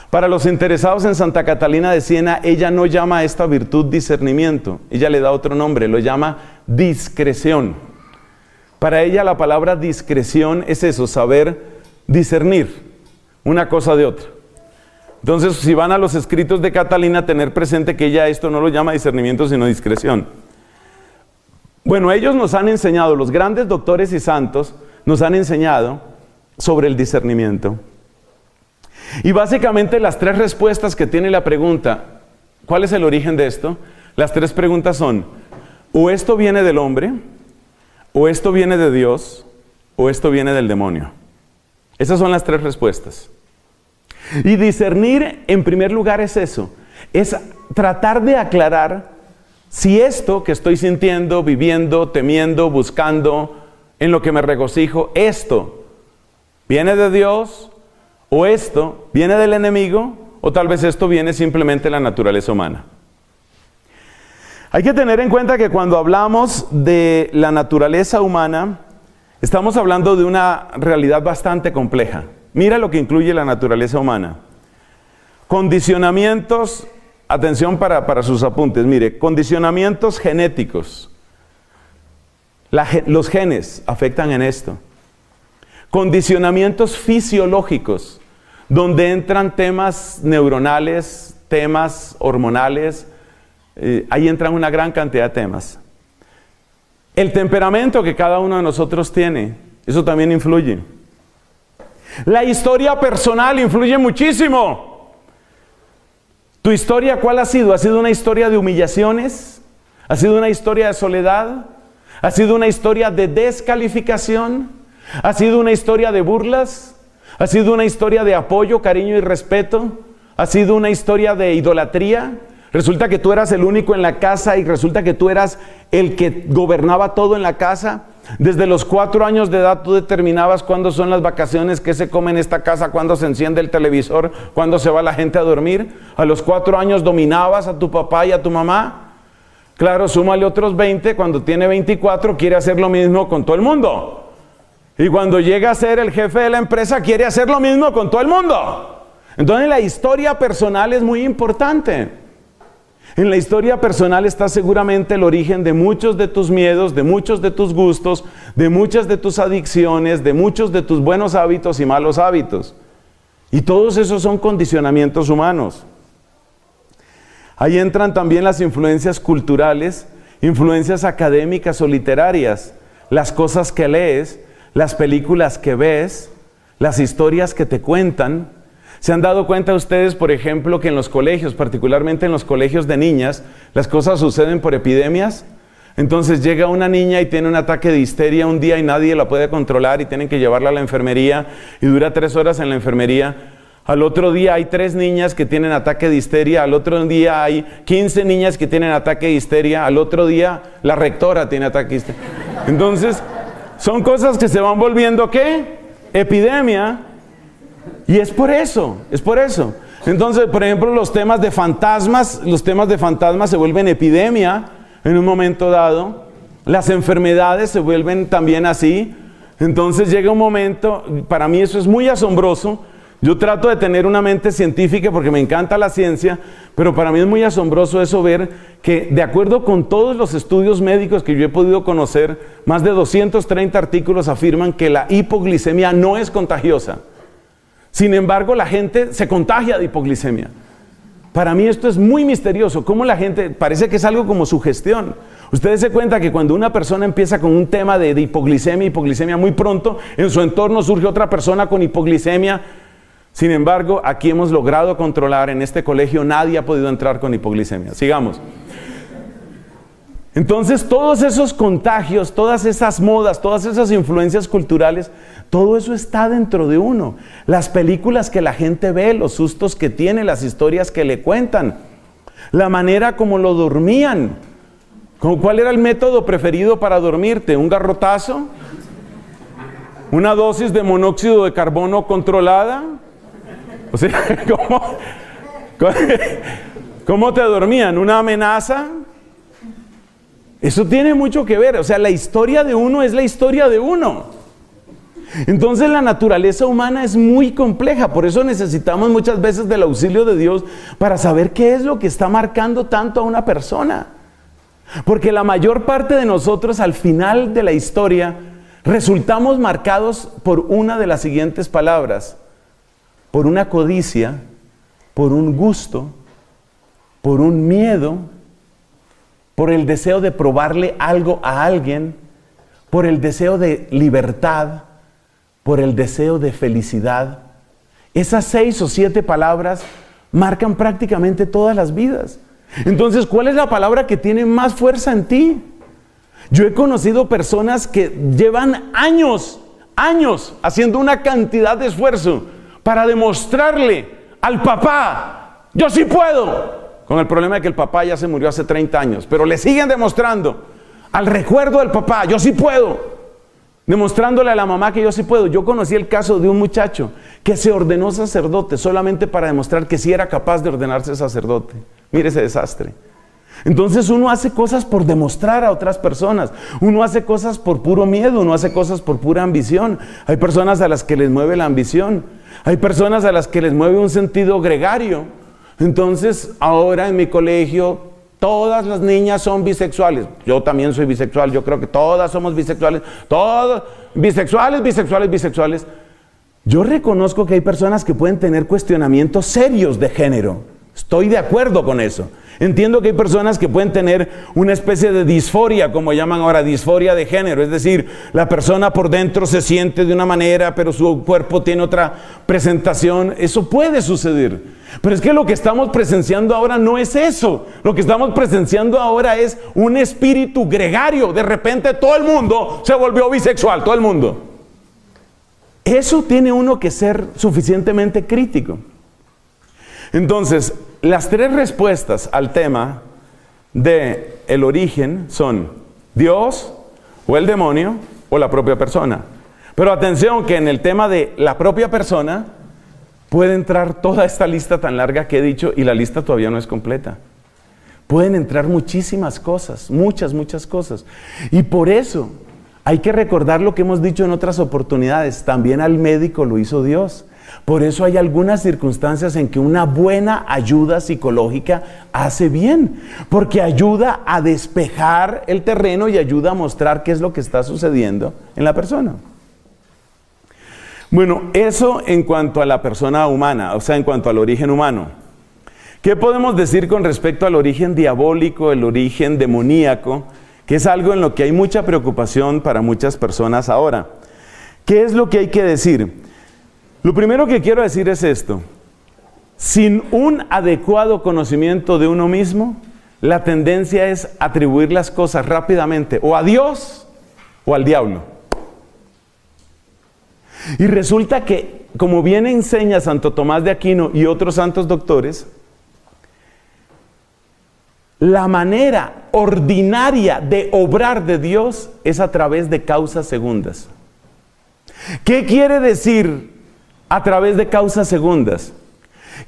Para los interesados en Santa Catalina de Siena, ella no llama a esta virtud discernimiento, ella le da otro nombre, lo llama discreción. Para ella la palabra discreción es eso, saber discernir una cosa de otra. Entonces, si van a los escritos de Catalina, tener presente que ella esto no lo llama discernimiento, sino discreción. Bueno, ellos nos han enseñado, los grandes doctores y santos, nos han enseñado sobre el discernimiento. Y básicamente las tres respuestas que tiene la pregunta, ¿cuál es el origen de esto? Las tres preguntas son, o esto viene del hombre, o esto viene de Dios, o esto viene del demonio. Esas son las tres respuestas. Y discernir, en primer lugar, es eso. Es tratar de aclarar si esto que estoy sintiendo, viviendo, temiendo, buscando, en lo que me regocijo, esto viene de Dios, o esto viene del enemigo, o tal vez esto viene simplemente de la naturaleza humana. Hay que tener en cuenta que cuando hablamos de la naturaleza humana, estamos hablando de una realidad bastante compleja. Mira lo que incluye la naturaleza humana. Condicionamientos, atención para sus apuntes, mire, condicionamientos genéticos. Los genes afectan en esto. Condicionamientos fisiológicos, donde entran temas neuronales, temas hormonales, ahí entran una gran cantidad de temas. El temperamento que cada uno de nosotros tiene, eso también influye. La historia personal influye muchísimo. ¿Tu historia cuál ha sido? ¿Ha sido una historia de humillaciones? ¿Ha sido una historia de soledad? ¿Ha sido una historia de descalificación? ¿Ha sido una historia de burlas? ¿Ha sido una historia de apoyo, cariño y respeto? ¿Ha sido una historia de idolatría? Resulta que tú eras el único en la casa y resulta que tú eras el que gobernaba todo en la casa. Desde los 4 años de edad tú determinabas cuándo son las vacaciones, qué se come en esta casa, cuándo se enciende el televisor, cuándo se va la gente a dormir. A los 4 años dominabas a tu papá y a tu mamá. Claro, súmale otros 20, cuando tiene 24 quiere hacer lo mismo con todo el mundo. Y cuando llega a ser el jefe de la empresa quiere hacer lo mismo con todo el mundo. Entonces la historia personal es muy importante. En la historia personal está seguramente el origen de muchos de tus miedos, de muchos de tus gustos, de muchas de tus adicciones, de muchos de tus buenos hábitos y malos hábitos. Y todos esos son condicionamientos humanos. Ahí entran también las influencias culturales, influencias académicas o literarias, las cosas que lees, las películas que ves, las historias que te cuentan. ¿Se han dado cuenta ustedes, por ejemplo, que en los colegios, particularmente en los colegios de niñas, las cosas suceden por epidemias? Entonces llega una niña y tiene un ataque de histeria un día y nadie la puede controlar y tienen que llevarla a la enfermería y dura 3 horas en la enfermería. Al otro día hay 3 niñas que tienen ataque de histeria, al otro día hay 15 niñas que tienen ataque de histeria, al otro día la rectora tiene ataque de histeria. Entonces, son cosas que se van volviendo, ¿qué? Epidemia. Y es por eso. Entonces, por ejemplo, los temas de fantasmas se vuelven epidemia en un momento dado. Las enfermedades se vuelven también así. Entonces llega un momento, para mí eso es muy asombroso. Yo trato de tener una mente científica porque me encanta la ciencia, pero para mí es muy asombroso eso, ver que de acuerdo con todos los estudios médicos que yo he podido conocer, más de 230 artículos afirman que la hipoglicemia no es contagiosa. Sin embargo, la gente se contagia de hipoglicemia. Para mí esto es muy misterioso, cómo la gente, parece que es algo como sugestión. Ustedes se cuenta que cuando una persona empieza con un tema de hipoglicemia, muy pronto en su entorno surge otra persona con hipoglicemia. Sin embargo, aquí hemos logrado controlar, en este colegio nadie ha podido entrar con hipoglicemia. Sigamos. Entonces, todos esos contagios, todas esas modas, todas esas influencias culturales, todo eso está dentro de uno. Las películas que la gente ve, los sustos que tiene, las historias que le cuentan, la manera como lo dormían. ¿Cuál era el método preferido para dormirte? ¿Un garrotazo? ¿Una dosis de monóxido de carbono controlada? O sea, ¿cómo te dormían? ¿Una amenaza? Eso tiene mucho que ver. O sea, la historia de uno es la historia de uno. Entonces la naturaleza humana es muy compleja. Por eso necesitamos muchas veces del auxilio de Dios para saber qué es lo que está marcando tanto a una persona. Porque la mayor parte de nosotros al final de la historia resultamos marcados por una de las siguientes palabras: por una codicia, por un gusto, por un miedo, por el deseo de probarle algo a alguien, por el deseo de libertad, por el deseo de felicidad. Esas 6 o 7 palabras marcan prácticamente todas las vidas. Entonces, ¿cuál es la palabra que tiene más fuerza en ti? Yo he conocido personas que llevan años haciendo una cantidad de esfuerzo para demostrarle al papá: yo sí puedo. Con el problema de que el papá ya se murió hace 30 años, pero le siguen demostrando al recuerdo del papá: yo sí puedo. Demostrándole a la mamá que yo sí puedo. Yo conocí el caso de un muchacho que se ordenó sacerdote solamente para demostrar que sí era capaz de ordenarse sacerdote. Mire ese desastre. Entonces uno hace cosas por demostrar a otras personas. Uno hace cosas por puro miedo, uno hace cosas por pura ambición. Hay personas a las que les mueve la ambición. Hay personas a las que les mueve un sentido gregario. Entonces ahora en mi colegio todas las niñas son bisexuales. Yo también soy bisexual, yo creo que todas somos bisexuales. Todas bisexuales. Yo reconozco que hay personas que pueden tener cuestionamientos serios de género. Estoy de acuerdo con eso. Entiendo que hay personas que pueden tener una especie de disforia, como llaman ahora, disforia de género. Es decir, la persona por dentro se siente de una manera, pero su cuerpo tiene otra presentación. Eso puede suceder. Pero es que lo que estamos presenciando ahora no es eso. Lo que estamos presenciando ahora es un espíritu gregario. De repente todo el mundo se volvió bisexual, todo el mundo. Eso tiene uno que ser suficientemente crítico. Entonces, las tres respuestas al tema de el origen son Dios, o el demonio, o la propia persona. Pero atención que en el tema de la propia persona puede entrar toda esta lista tan larga que he dicho, y la lista todavía no es completa. Pueden entrar muchísimas cosas, muchas cosas. Y por eso hay que recordar lo que hemos dicho en otras oportunidades. También al médico lo hizo Dios. Por eso hay algunas circunstancias en que una buena ayuda psicológica hace bien, porque ayuda a despejar el terreno y ayuda a mostrar qué es lo que está sucediendo en la persona. Bueno, eso en cuanto a la persona humana, o sea, en cuanto al origen humano. ¿Qué podemos decir con respecto al origen diabólico, el origen demoníaco, que es algo en lo que hay mucha preocupación para muchas personas ahora? ¿Qué es lo que hay que decir? Lo primero que quiero decir es esto: sin un adecuado conocimiento de uno mismo, la tendencia es atribuir las cosas rápidamente o a Dios o al diablo. Y resulta que, como bien enseña Santo Tomás de Aquino y otros santos doctores, la manera ordinaria de obrar de Dios es a través de causas segundas. ¿Qué quiere decir a través de causas segundas?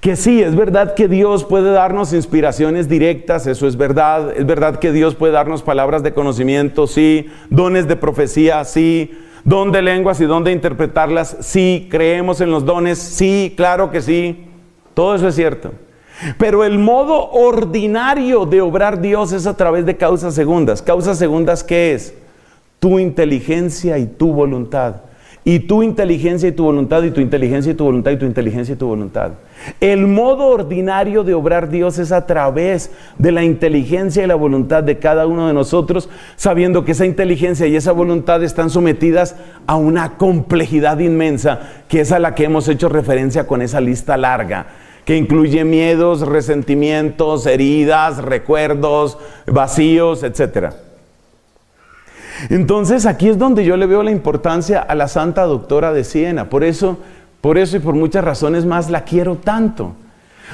Que sí, es verdad que Dios puede darnos inspiraciones directas, eso es verdad que Dios puede darnos palabras de conocimiento, sí, dones de profecía, sí, don de lenguas y don de interpretarlas, sí, creemos en los dones, sí, claro que sí, todo eso es cierto. Pero el modo ordinario de obrar Dios es a través de causas segundas. ¿Causas segundas qué es? Tu inteligencia y tu voluntad. Y tu inteligencia y tu voluntad, y tu inteligencia y tu voluntad, y tu inteligencia y tu voluntad. El modo ordinario de obrar Dios es a través de la inteligencia y la voluntad de cada uno de nosotros, sabiendo que esa inteligencia y esa voluntad están sometidas a una complejidad inmensa, que es a la que hemos hecho referencia con esa lista larga, que incluye miedos, resentimientos, heridas, recuerdos, vacíos, etc. Entonces aquí es donde yo le veo la importancia a la Santa Doctora de Siena. Por eso y por muchas razones más la quiero tanto.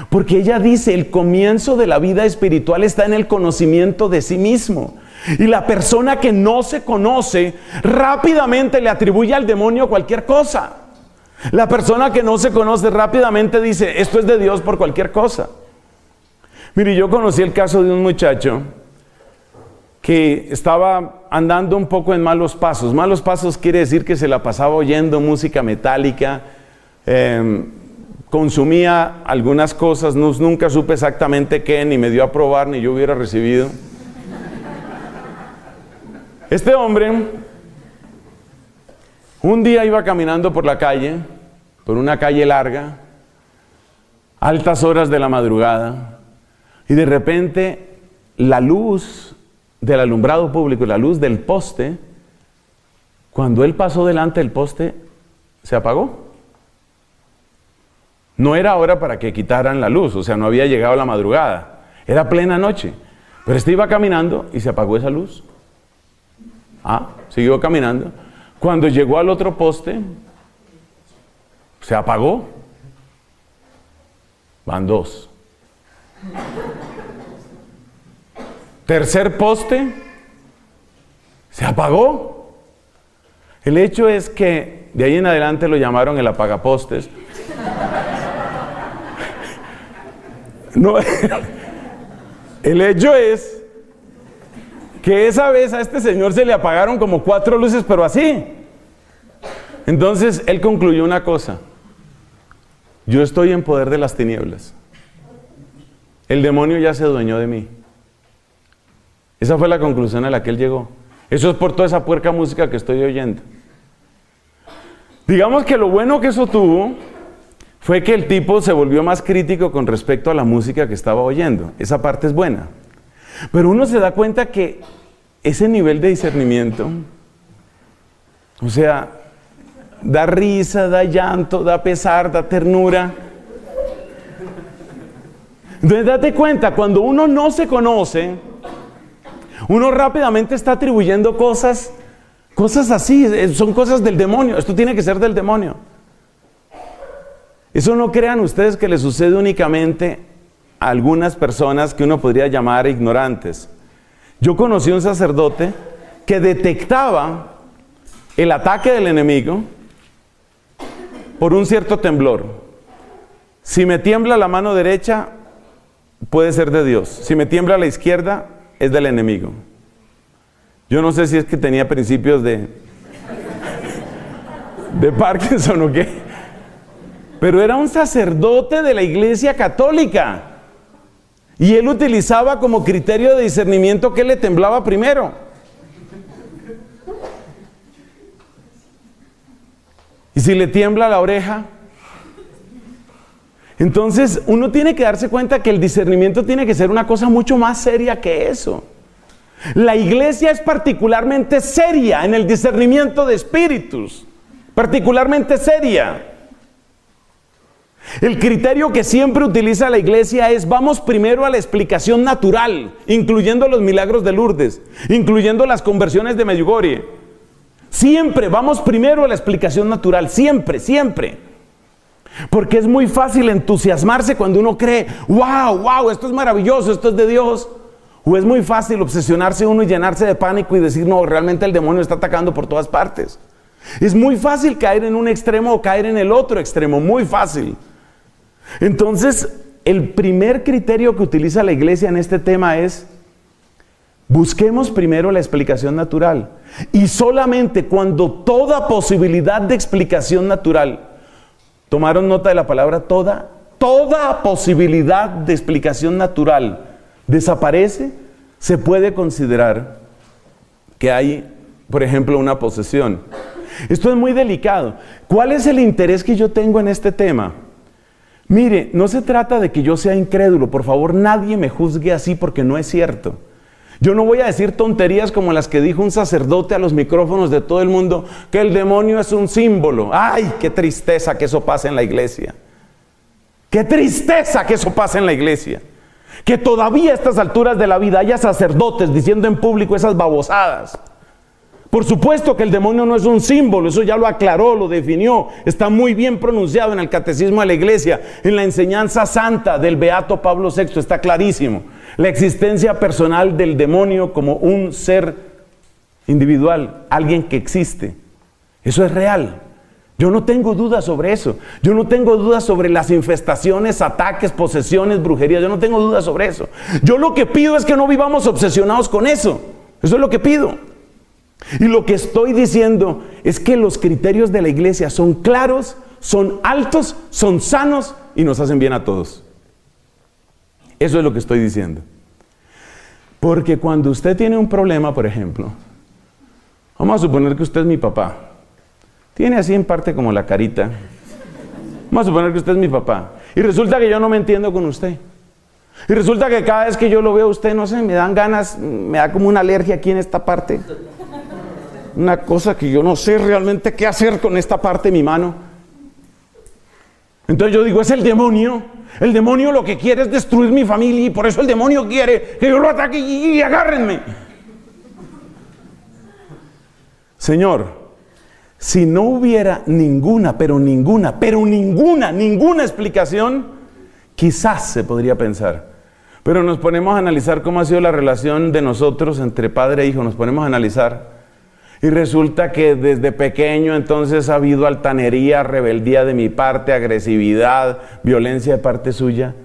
Porque ella dice, el comienzo de la vida espiritual está en el conocimiento de sí mismo. Y la persona que no se conoce rápidamente le atribuye al demonio cualquier cosa. La persona que no se conoce rápidamente dice, esto es de Dios por cualquier cosa. Mire, yo conocí el caso de un muchacho que estaba andando un poco en malos pasos. Malos pasos quiere decir que se la pasaba oyendo música metálica, consumía algunas cosas, nunca supe exactamente qué, ni me dio a probar, ni yo hubiera recibido. Este hombre un día iba caminando por la calle, por una calle larga, altas horas de la madrugada, y de repente la luz del alumbrado público, la luz del poste, cuando él pasó delante del poste, se apagó. No era hora para que quitaran la luz, o sea, no había llegado la madrugada, era plena noche, pero este iba caminando y se apagó esa luz. Siguió caminando. Cuando llegó al otro poste, se apagó. Van dos. Tercer poste, se apagó. El hecho es que de ahí en adelante lo llamaron el apagapostes. No, el hecho es que esa vez a este señor se le apagaron como 4 luces, pero así. Entonces él concluyó una cosa: yo estoy en poder de las tinieblas. El demonio ya se adueñó de mí. Esa fue la conclusión a la que él llegó. Eso es por toda esa puerca música que estoy oyendo. Digamos que lo bueno que eso tuvo fue que el tipo se volvió más crítico con respecto a la música que estaba oyendo. Esa parte es buena. Pero uno se da cuenta que ese nivel de discernimiento, o sea, da risa, da llanto, da pesar, da ternura. Entonces date cuenta, cuando uno no se conoce, uno rápidamente está atribuyendo cosas así, son cosas del demonio. Esto tiene que ser del demonio. Eso no crean ustedes que le sucede únicamente algunas personas que uno podría llamar ignorantes. Yo conocí un sacerdote que detectaba el ataque del enemigo por un cierto temblor. Si me tiembla la mano derecha, puede ser de Dios. Si me tiembla la izquierda, es del enemigo. Yo no sé si es que tenía principios de Parkinson o qué, pero era un sacerdote de la Iglesia Católica y él utilizaba como criterio de discernimiento qué le temblaba primero. Y si le tiembla la oreja, entonces uno tiene que darse cuenta que el discernimiento tiene que ser una cosa mucho más seria que eso. La iglesia es particularmente seria en el discernimiento de espíritus, particularmente seria. El criterio que siempre utiliza la iglesia es: vamos primero a la explicación natural, incluyendo los milagros de Lourdes, incluyendo las conversiones de Medjugorje. Siempre vamos primero a la explicación natural, siempre, siempre. Porque es muy fácil entusiasmarse cuando uno cree: wow, esto es maravilloso, esto es de Dios. O es muy fácil obsesionarse uno y llenarse de pánico y decir: no, realmente el demonio está atacando por todas partes. Es muy fácil caer en un extremo o caer en el otro extremo, muy fácil. Entonces, el primer criterio que utiliza la iglesia en este tema es: busquemos primero la explicación natural. Y solamente cuando toda posibilidad de explicación natural, tomaron nota de la palabra toda posibilidad de explicación natural desaparece, se puede considerar que hay, por ejemplo, una posesión. Esto es muy delicado. ¿Cuál es el interés que yo tengo en este tema? Mire, no se trata de que yo sea incrédulo. Por favor, nadie me juzgue así, porque no es cierto. Yo no voy a decir tonterías como las que dijo un sacerdote a los micrófonos de todo el mundo, que el demonio es un símbolo. ¡Ay, qué tristeza que eso pase en la iglesia! ¡Qué tristeza que eso pase en la iglesia! Que todavía a estas alturas de la vida haya sacerdotes diciendo en público esas babosadas. Por supuesto que el demonio no es un símbolo, eso ya lo aclaró, lo definió, está muy bien pronunciado en el Catecismo de la Iglesia, en la enseñanza santa del Beato Pablo VI, está clarísimo. La existencia personal del demonio como un ser individual, alguien que existe, eso es real. Yo no tengo dudas sobre eso. Yo no tengo dudas sobre las infestaciones, ataques, posesiones, brujerías. Yo no tengo dudas sobre eso. Yo lo que pido es que no vivamos obsesionados con eso. Eso es lo que pido. Y lo que estoy diciendo es que los criterios de la iglesia son claros, son altos, son sanos y nos hacen bien a todos. Eso es lo que estoy diciendo. Porque cuando usted tiene un problema, por ejemplo, vamos a suponer que usted es mi papá. Tiene así en parte como la carita. Vamos a suponer que usted es mi papá. Y resulta que yo no me entiendo con usted. Y resulta que cada vez que yo lo veo a usted, no sé, me dan ganas, me da como una alergia aquí en esta parte. Una cosa que yo no sé realmente qué hacer con esta parte de mi mano. Entonces yo digo: es el demonio. El demonio lo que quiere es destruir mi familia y por eso el demonio quiere que yo lo ataque y agárrenme. Señor, si no hubiera ninguna explicación, quizás se podría pensar. Pero nos ponemos a analizar cómo ha sido la relación de nosotros entre padre e hijo, nos ponemos a analizar. Y resulta que desde pequeño entonces ha habido altanería, rebeldía de mi parte, agresividad, violencia de parte suya.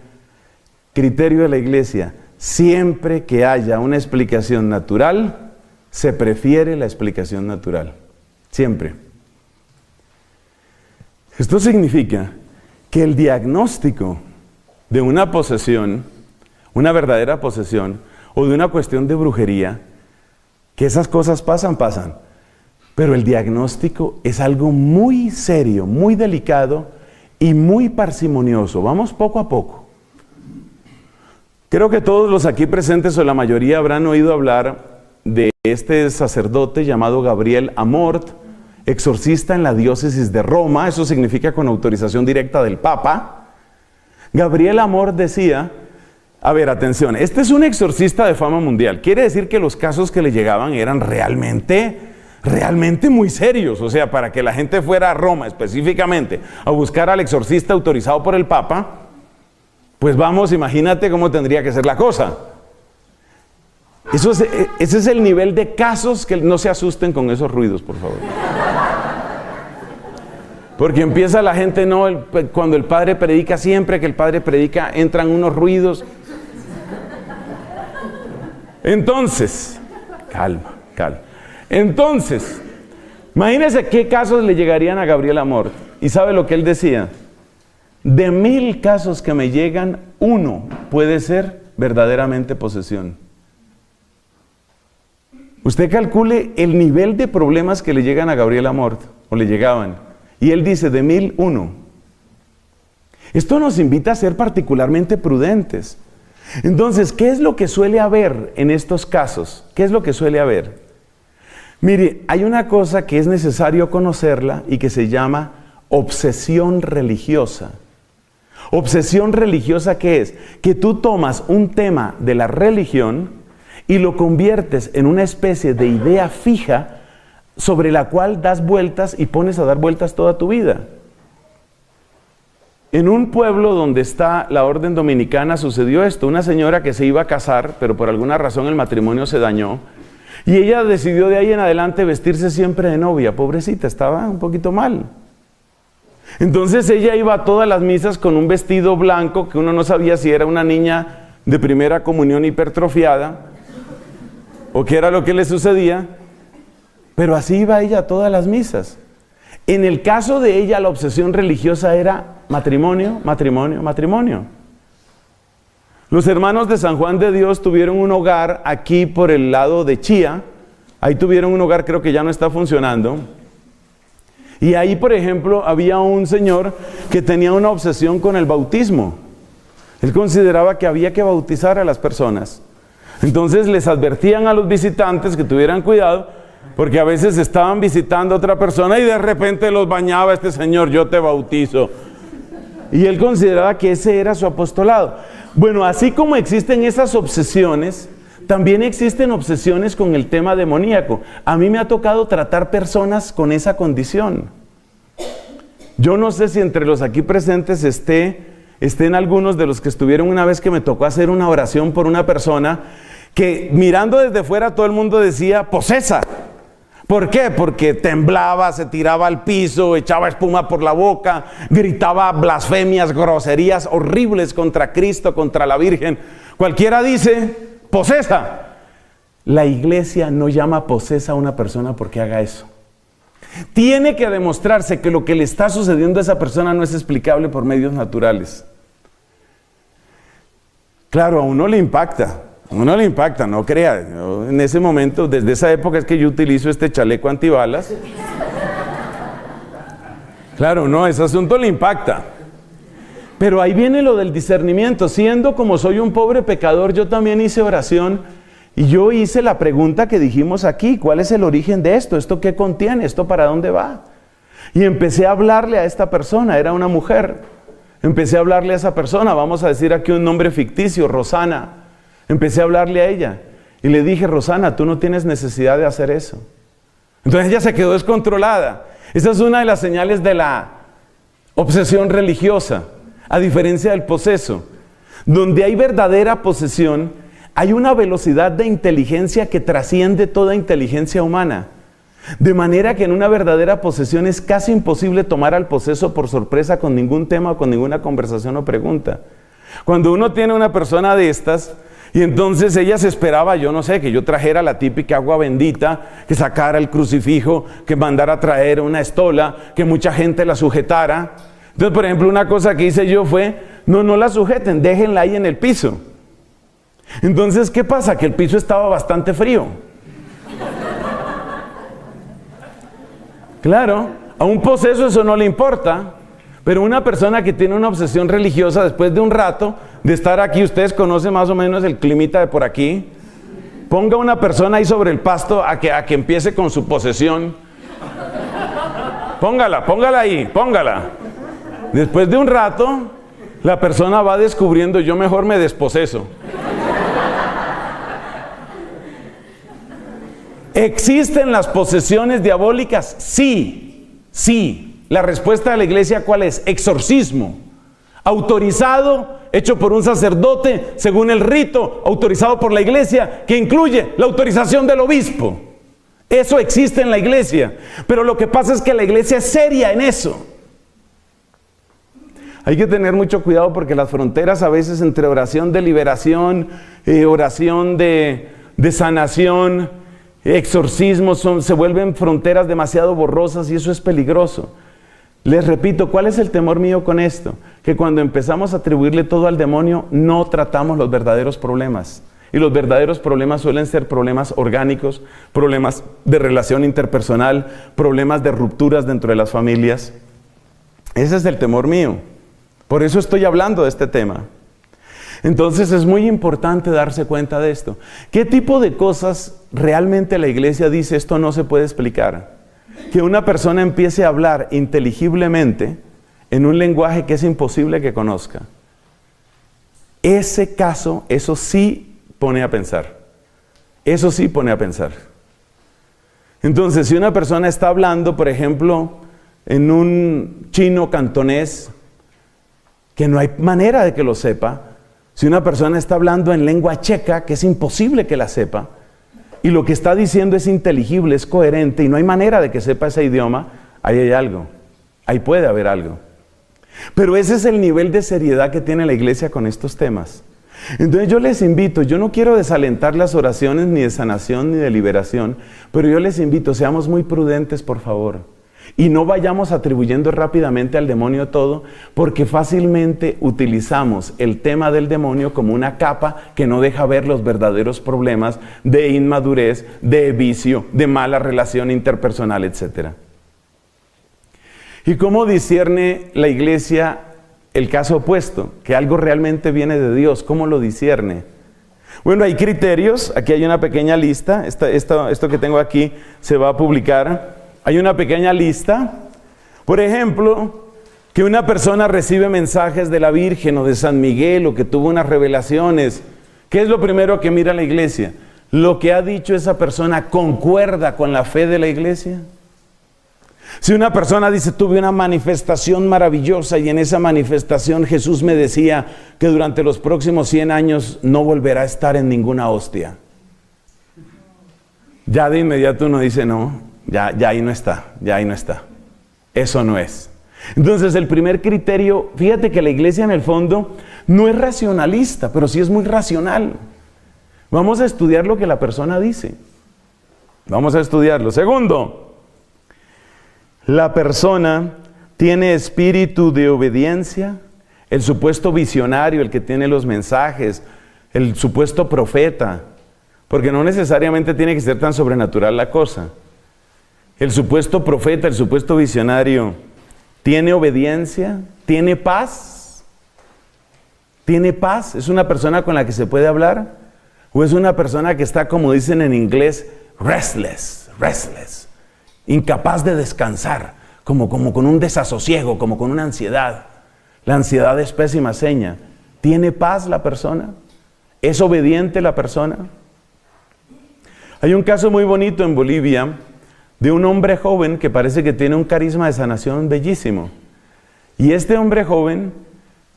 Criterio de la iglesia: siempre que haya una explicación natural, se prefiere la explicación natural. Siempre. Esto significa que el diagnóstico de una posesión, una verdadera posesión, o de una cuestión de brujería, que esas cosas pasan. Pero el diagnóstico es algo muy serio, muy delicado y muy parsimonioso. Vamos poco a poco. Creo que todos los aquí presentes, o la mayoría, habrán oído hablar de este sacerdote llamado Gabriel Amort, exorcista en la diócesis de Roma. Eso significa con autorización directa del Papa. Gabriel Amort decía: a ver, atención, este es un exorcista de fama mundial. Quiere decir que los casos que le llegaban eran realmente muy serios. O sea, para que la gente fuera a Roma específicamente a buscar al exorcista autorizado por el Papa, pues vamos, imagínate cómo tendría que ser la cosa. Ese es el nivel de casos, que no se asusten con esos ruidos, por favor. Porque empieza la gente, cuando el padre predica, siempre que el padre predica, entran unos ruidos. Entonces, calma. Entonces, imagínense qué casos le llegarían a Gabriel Amor. ¿Y sabe lo que él decía? De 1000 casos que me llegan, 1 puede ser verdaderamente posesión. Usted calcule el nivel de problemas que le llegan a Gabriel Amor, o le llegaban. Y él dice, de 1000, 1. Esto nos invita a ser particularmente prudentes. Entonces, ¿qué es lo que suele haber en estos casos? ¿Qué es lo que suele haber? Mire, hay una cosa que es necesario conocerla y que se llama obsesión religiosa. ¿Obsesión religiosa qué es? Que tú tomas un tema de la religión y lo conviertes en una especie de idea fija sobre la cual das vueltas y pones a dar vueltas toda tu vida. En un pueblo donde está la orden dominicana sucedió esto. Una señora que se iba a casar, pero por alguna razón el matrimonio se dañó. Y ella decidió de ahí en adelante vestirse siempre de novia. Pobrecita, estaba un poquito mal. Entonces ella iba a todas las misas con un vestido blanco que uno no sabía si era una niña de primera comunión hipertrofiada o qué era lo que le sucedía. Pero así iba ella a todas las misas. En el caso de ella, la obsesión religiosa era matrimonio, matrimonio, matrimonio. Los hermanos de San Juan de Dios tuvieron un hogar aquí por el lado de Chía. Ahí tuvieron un hogar, creo que ya no está funcionando. Y ahí, por ejemplo, había un señor que tenía una obsesión con el bautismo. Él consideraba que había que bautizar a las personas. Entonces les advertían a los visitantes que tuvieran cuidado, porque a veces estaban visitando a otra persona y de repente los bañaba este señor, yo te bautizo. Y él consideraba que ese era su apostolado. Bueno, así como existen esas obsesiones, también existen obsesiones con el tema demoníaco. A mí me ha tocado tratar personas con esa condición. Yo no sé si entre los aquí presentes estén algunos de los que estuvieron una vez que me tocó hacer una oración por una persona que mirando desde fuera todo el mundo decía, posesa. ¿Por qué? Porque temblaba, se tiraba al piso, echaba espuma por la boca, gritaba blasfemias, groserías horribles contra Cristo, contra la Virgen. Cualquiera dice, posesa. La iglesia no llama posesa a una persona porque haga eso. Tiene que demostrarse que lo que le está sucediendo a esa persona no es explicable por medios naturales. Claro, a uno le impacta. No crea. Yo, en ese momento, desde esa época es que yo utilizo este chaleco antibalas. Claro, no, ese asunto le impacta. Pero ahí viene lo del discernimiento. Siendo como soy un pobre pecador, yo también hice oración y yo hice la pregunta que dijimos aquí: ¿cuál es el origen de esto? ¿Esto qué contiene? ¿Esto para dónde va? Y empecé a hablarle a esta persona, era una mujer. Empecé a hablarle a esa persona, vamos a decir aquí un nombre ficticio, Rosana. Empecé a hablarle a ella y le dije, Rosana, tú no tienes necesidad de hacer eso. Entonces ella se quedó descontrolada. Esa es una de las señales de la obsesión religiosa, a diferencia del poseso. Donde hay verdadera posesión, hay una velocidad de inteligencia que trasciende toda inteligencia humana. De manera que en una verdadera posesión es casi imposible tomar al poseso por sorpresa con ningún tema, con ninguna conversación o pregunta. Cuando uno tiene una persona de estas, y entonces ella se esperaba, yo no sé, que yo trajera la típica agua bendita, que sacara el crucifijo, que mandara a traer una estola, que mucha gente la sujetara. Entonces, por ejemplo, una cosa que hice yo fue, no la sujeten, déjenla ahí en el piso. Entonces, ¿qué pasa? Que el piso estaba bastante frío. Claro, a un poseso eso no le importa. Pero una persona que tiene una obsesión religiosa, después de un rato de estar aquí, ustedes conocen más o menos el climita de por aquí, ponga una persona ahí sobre el pasto a que empiece con su posesión. Póngala ahí, póngala. Después de un rato, la persona va descubriendo, yo mejor me desposeso. ¿Existen las posesiones diabólicas? Sí. La respuesta de la iglesia, ¿cuál es? Exorcismo. Autorizado hecho por un sacerdote según el rito autorizado por la iglesia, que incluye la autorización del obispo. Eso existe en la iglesia, pero lo que pasa es que la iglesia es seria en eso. Hay que tener mucho cuidado porque las fronteras a veces entre oración de liberación, oración de sanación, exorcismo, se vuelven fronteras demasiado borrosas y eso es peligroso. Les repito, ¿cuál es el temor mío con esto? Que cuando empezamos a atribuirle todo al demonio, no tratamos los verdaderos problemas. Y los verdaderos problemas suelen ser problemas orgánicos, problemas de relación interpersonal, problemas de rupturas dentro de las familias. Ese es el temor mío. Por eso estoy hablando de este tema. Entonces es muy importante darse cuenta de esto. ¿Qué tipo de cosas realmente la iglesia dice esto no se puede explicar? Que una persona empiece a hablar inteligiblemente en un lenguaje que es imposible que conozca. Ese caso, eso sí pone a pensar. Eso sí pone a pensar. Entonces, si una persona está hablando, por ejemplo, en un chino cantonés, que no hay manera de que lo sepa, si una persona está hablando en lengua checa, que es imposible que la sepa, y lo que está diciendo es inteligible, es coherente, y no hay manera de que sepa ese idioma, ahí hay algo, ahí puede haber algo. Pero ese es el nivel de seriedad que tiene la iglesia con estos temas. Entonces yo les invito, yo no quiero desalentar las oraciones ni de sanación ni de liberación, pero yo les invito, seamos muy prudentes por favor. Y no vayamos atribuyendo rápidamente al demonio todo, porque fácilmente utilizamos el tema del demonio como una capa que no deja ver los verdaderos problemas de inmadurez, de vicio, de mala relación interpersonal, etc. ¿Y cómo discierne la iglesia el caso opuesto? Que algo realmente viene de Dios. ¿Cómo lo discierne? Bueno, hay criterios. Aquí hay una pequeña lista. Esto que tengo aquí se va a publicar. Hay una pequeña lista. Por ejemplo, que una persona recibe mensajes de la Virgen o de San Miguel o que tuvo unas revelaciones. ¿Qué es lo primero que mira la iglesia? ¿Lo que ha dicho esa persona concuerda con la fe de la iglesia? Si una persona dice, tuve una manifestación maravillosa y en esa manifestación Jesús me decía que durante los próximos 100 años no volverá a estar en ninguna hostia. Ya de inmediato uno dice, no. Ya ahí no está, ya ahí no está. Eso no es. Entonces el primer criterio, fíjate que la iglesia en el fondo no es racionalista, pero sí es muy racional. Vamos a estudiar lo que la persona dice. Vamos a estudiarlo. Segundo, la persona tiene espíritu de obediencia. El supuesto visionario, el que tiene los mensajes, el supuesto profeta, porque no necesariamente tiene que ser tan sobrenatural la cosa. El supuesto profeta, el supuesto visionario, ¿tiene obediencia? ¿Tiene paz? ¿Tiene paz? ¿Es una persona con la que se puede hablar? ¿O es una persona que está, como dicen en inglés, restless, incapaz de descansar, como con un desasosiego, como con una ansiedad? La ansiedad es pésima seña. ¿Tiene paz la persona? ¿Es obediente la persona? Hay un caso muy bonito en Bolivia, de un hombre joven que parece que tiene un carisma de sanación bellísimo. Y este hombre joven,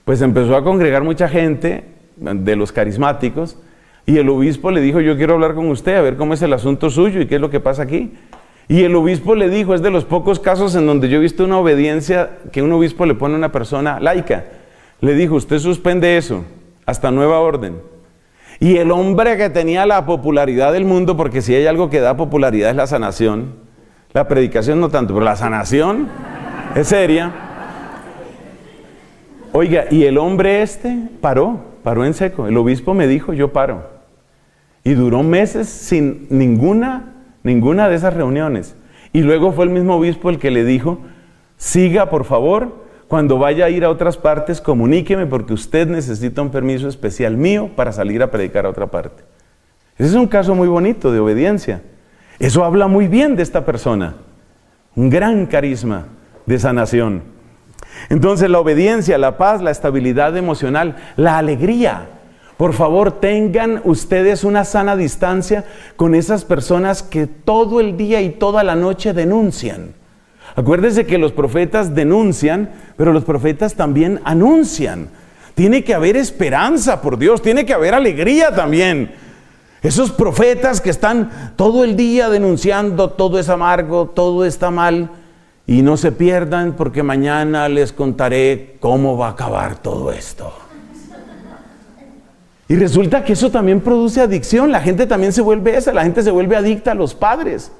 pues empezó a congregar mucha gente de los carismáticos, y el obispo le dijo, yo quiero hablar con usted, a ver cómo es el asunto suyo y qué es lo que pasa aquí. Y el obispo le dijo, es de los pocos casos en donde yo he visto una obediencia que un obispo le pone a una persona laica. Le dijo, usted suspende eso, hasta nueva orden. Y el hombre que tenía la popularidad del mundo, porque si hay algo que da popularidad es la sanación, la predicación no tanto, pero la sanación es seria. Oiga, y el hombre paró en seco. El obispo me dijo, yo paro. Y duró meses sin ninguna de esas reuniones. Y luego fue el mismo obispo el que le dijo, siga por favor, cuando vaya a ir a otras partes, comuníqueme porque usted necesita un permiso especial mío para salir a predicar a otra parte. Ese es un caso muy bonito de obediencia. Eso habla muy bien de esta persona. Un gran carisma de sanación. Entonces la obediencia, la paz, la estabilidad emocional, la alegría. Por favor, tengan ustedes una sana distancia con esas personas que todo el día y toda la noche denuncian. Acuérdense que los profetas denuncian, pero los profetas también anuncian. Tiene que haber esperanza, por Dios, tiene que haber alegría también. Esos profetas que están todo el día denunciando todo es amargo, todo está mal, y no se pierdan porque mañana les contaré cómo va a acabar todo esto. Y resulta que eso también produce adicción, la gente también se vuelve esa, la gente se vuelve adicta a los padres.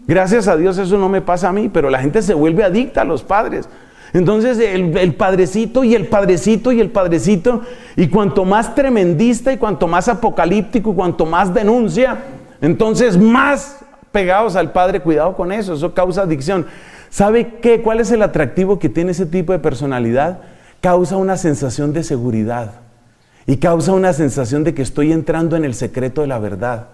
Gracias a Dios eso no me pasa a mí, pero la gente se vuelve adicta a los padres. Entonces el padrecito y el padrecito y el padrecito, y cuanto más tremendista y cuanto más apocalíptico y cuanto más denuncia, entonces más pegados al padre. Cuidado con eso, eso causa adicción. ¿Sabe qué? ¿Cuál es el atractivo que tiene ese tipo de personalidad? Causa una sensación de seguridad y causa una sensación de que estoy entrando en el secreto de la verdad.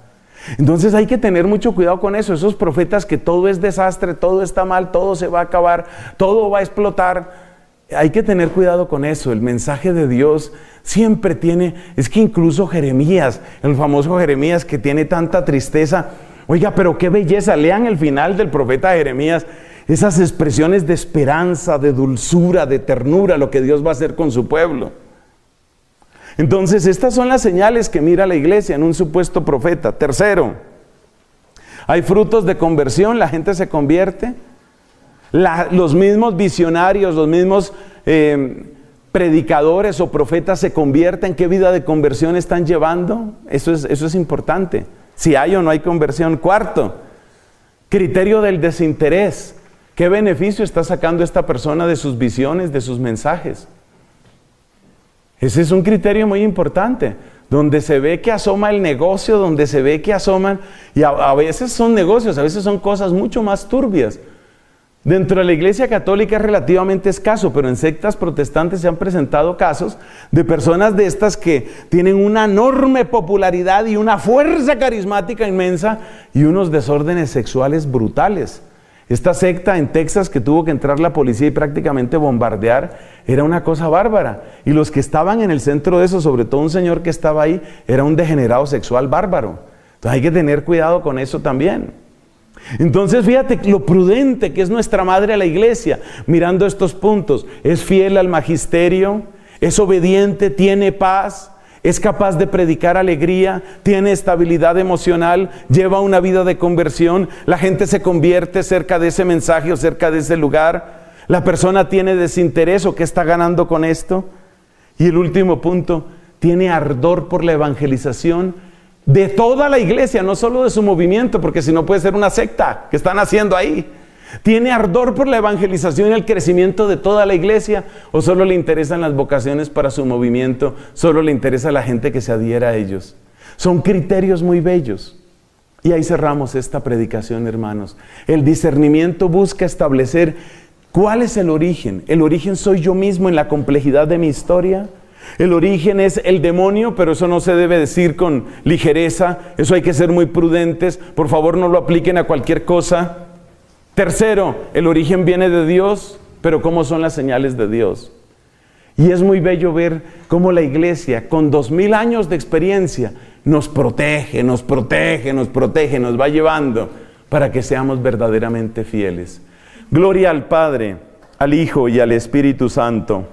Entonces hay que tener mucho cuidado con eso. Esos profetas que todo es desastre, todo está mal, todo se va a acabar, todo va a explotar. Hay que tener cuidado con eso. El mensaje de Dios siempre tiene, es que incluso Jeremías, el famoso Jeremías que tiene tanta tristeza, oiga, pero qué belleza, lean el final del profeta Jeremías, esas expresiones de esperanza, de dulzura, de ternura, lo que Dios va a hacer con su pueblo. Entonces, estas son las señales que mira la iglesia en un supuesto profeta. Tercero, hay frutos de conversión, la gente se convierte. Los mismos visionarios, los mismos predicadores o profetas se convierten. ¿Qué vida de conversión están llevando? Eso es importante. Si hay o no hay conversión. Cuarto, criterio del desinterés. ¿Qué beneficio está sacando esta persona de sus visiones, de sus mensajes? Ese es un criterio muy importante, donde se ve que asoma el negocio, donde se ve que asoman, y a veces son negocios, a veces son cosas mucho más turbias. Dentro de la Iglesia Católica es relativamente escaso, pero en sectas protestantes se han presentado casos de personas de estas que tienen una enorme popularidad y una fuerza carismática inmensa y unos desórdenes sexuales brutales. Esta secta en Texas que tuvo que entrar la policía y prácticamente bombardear, era una cosa bárbara. Y los que estaban en el centro de eso, sobre todo un señor que estaba ahí, era un degenerado sexual bárbaro. Entonces hay que tener cuidado con eso también. Entonces fíjate lo prudente que es nuestra madre a la iglesia, mirando estos puntos. Es fiel al magisterio, es obediente, tiene paz, es capaz de predicar alegría, tiene estabilidad emocional, lleva una vida de conversión, la gente se convierte cerca de ese mensaje o cerca de ese lugar, la persona tiene desinterés o qué está ganando con esto. Y el último punto, tiene ardor por la evangelización de toda la iglesia, no solo de su movimiento, porque si no puede ser una secta que están haciendo ahí. ¿Tiene ardor por la evangelización y el crecimiento de toda la iglesia? ¿O solo le interesan las vocaciones para su movimiento? ¿Solo le interesa la gente que se adhiera a ellos? Son criterios muy bellos. Y ahí cerramos esta predicación, hermanos. El discernimiento busca establecer cuál es el origen. ¿El origen soy yo mismo en la complejidad de mi historia? El origen es el demonio, pero eso no se debe decir con ligereza. Eso hay que ser muy prudentes. Por favor, no lo apliquen a cualquier cosa. Tercero, el origen viene de Dios, pero ¿cómo son las señales de Dios? Y es muy bello ver cómo la iglesia, con 2000 años de experiencia, nos protege, nos va llevando para que seamos verdaderamente fieles. Gloria al Padre, al Hijo y al Espíritu Santo.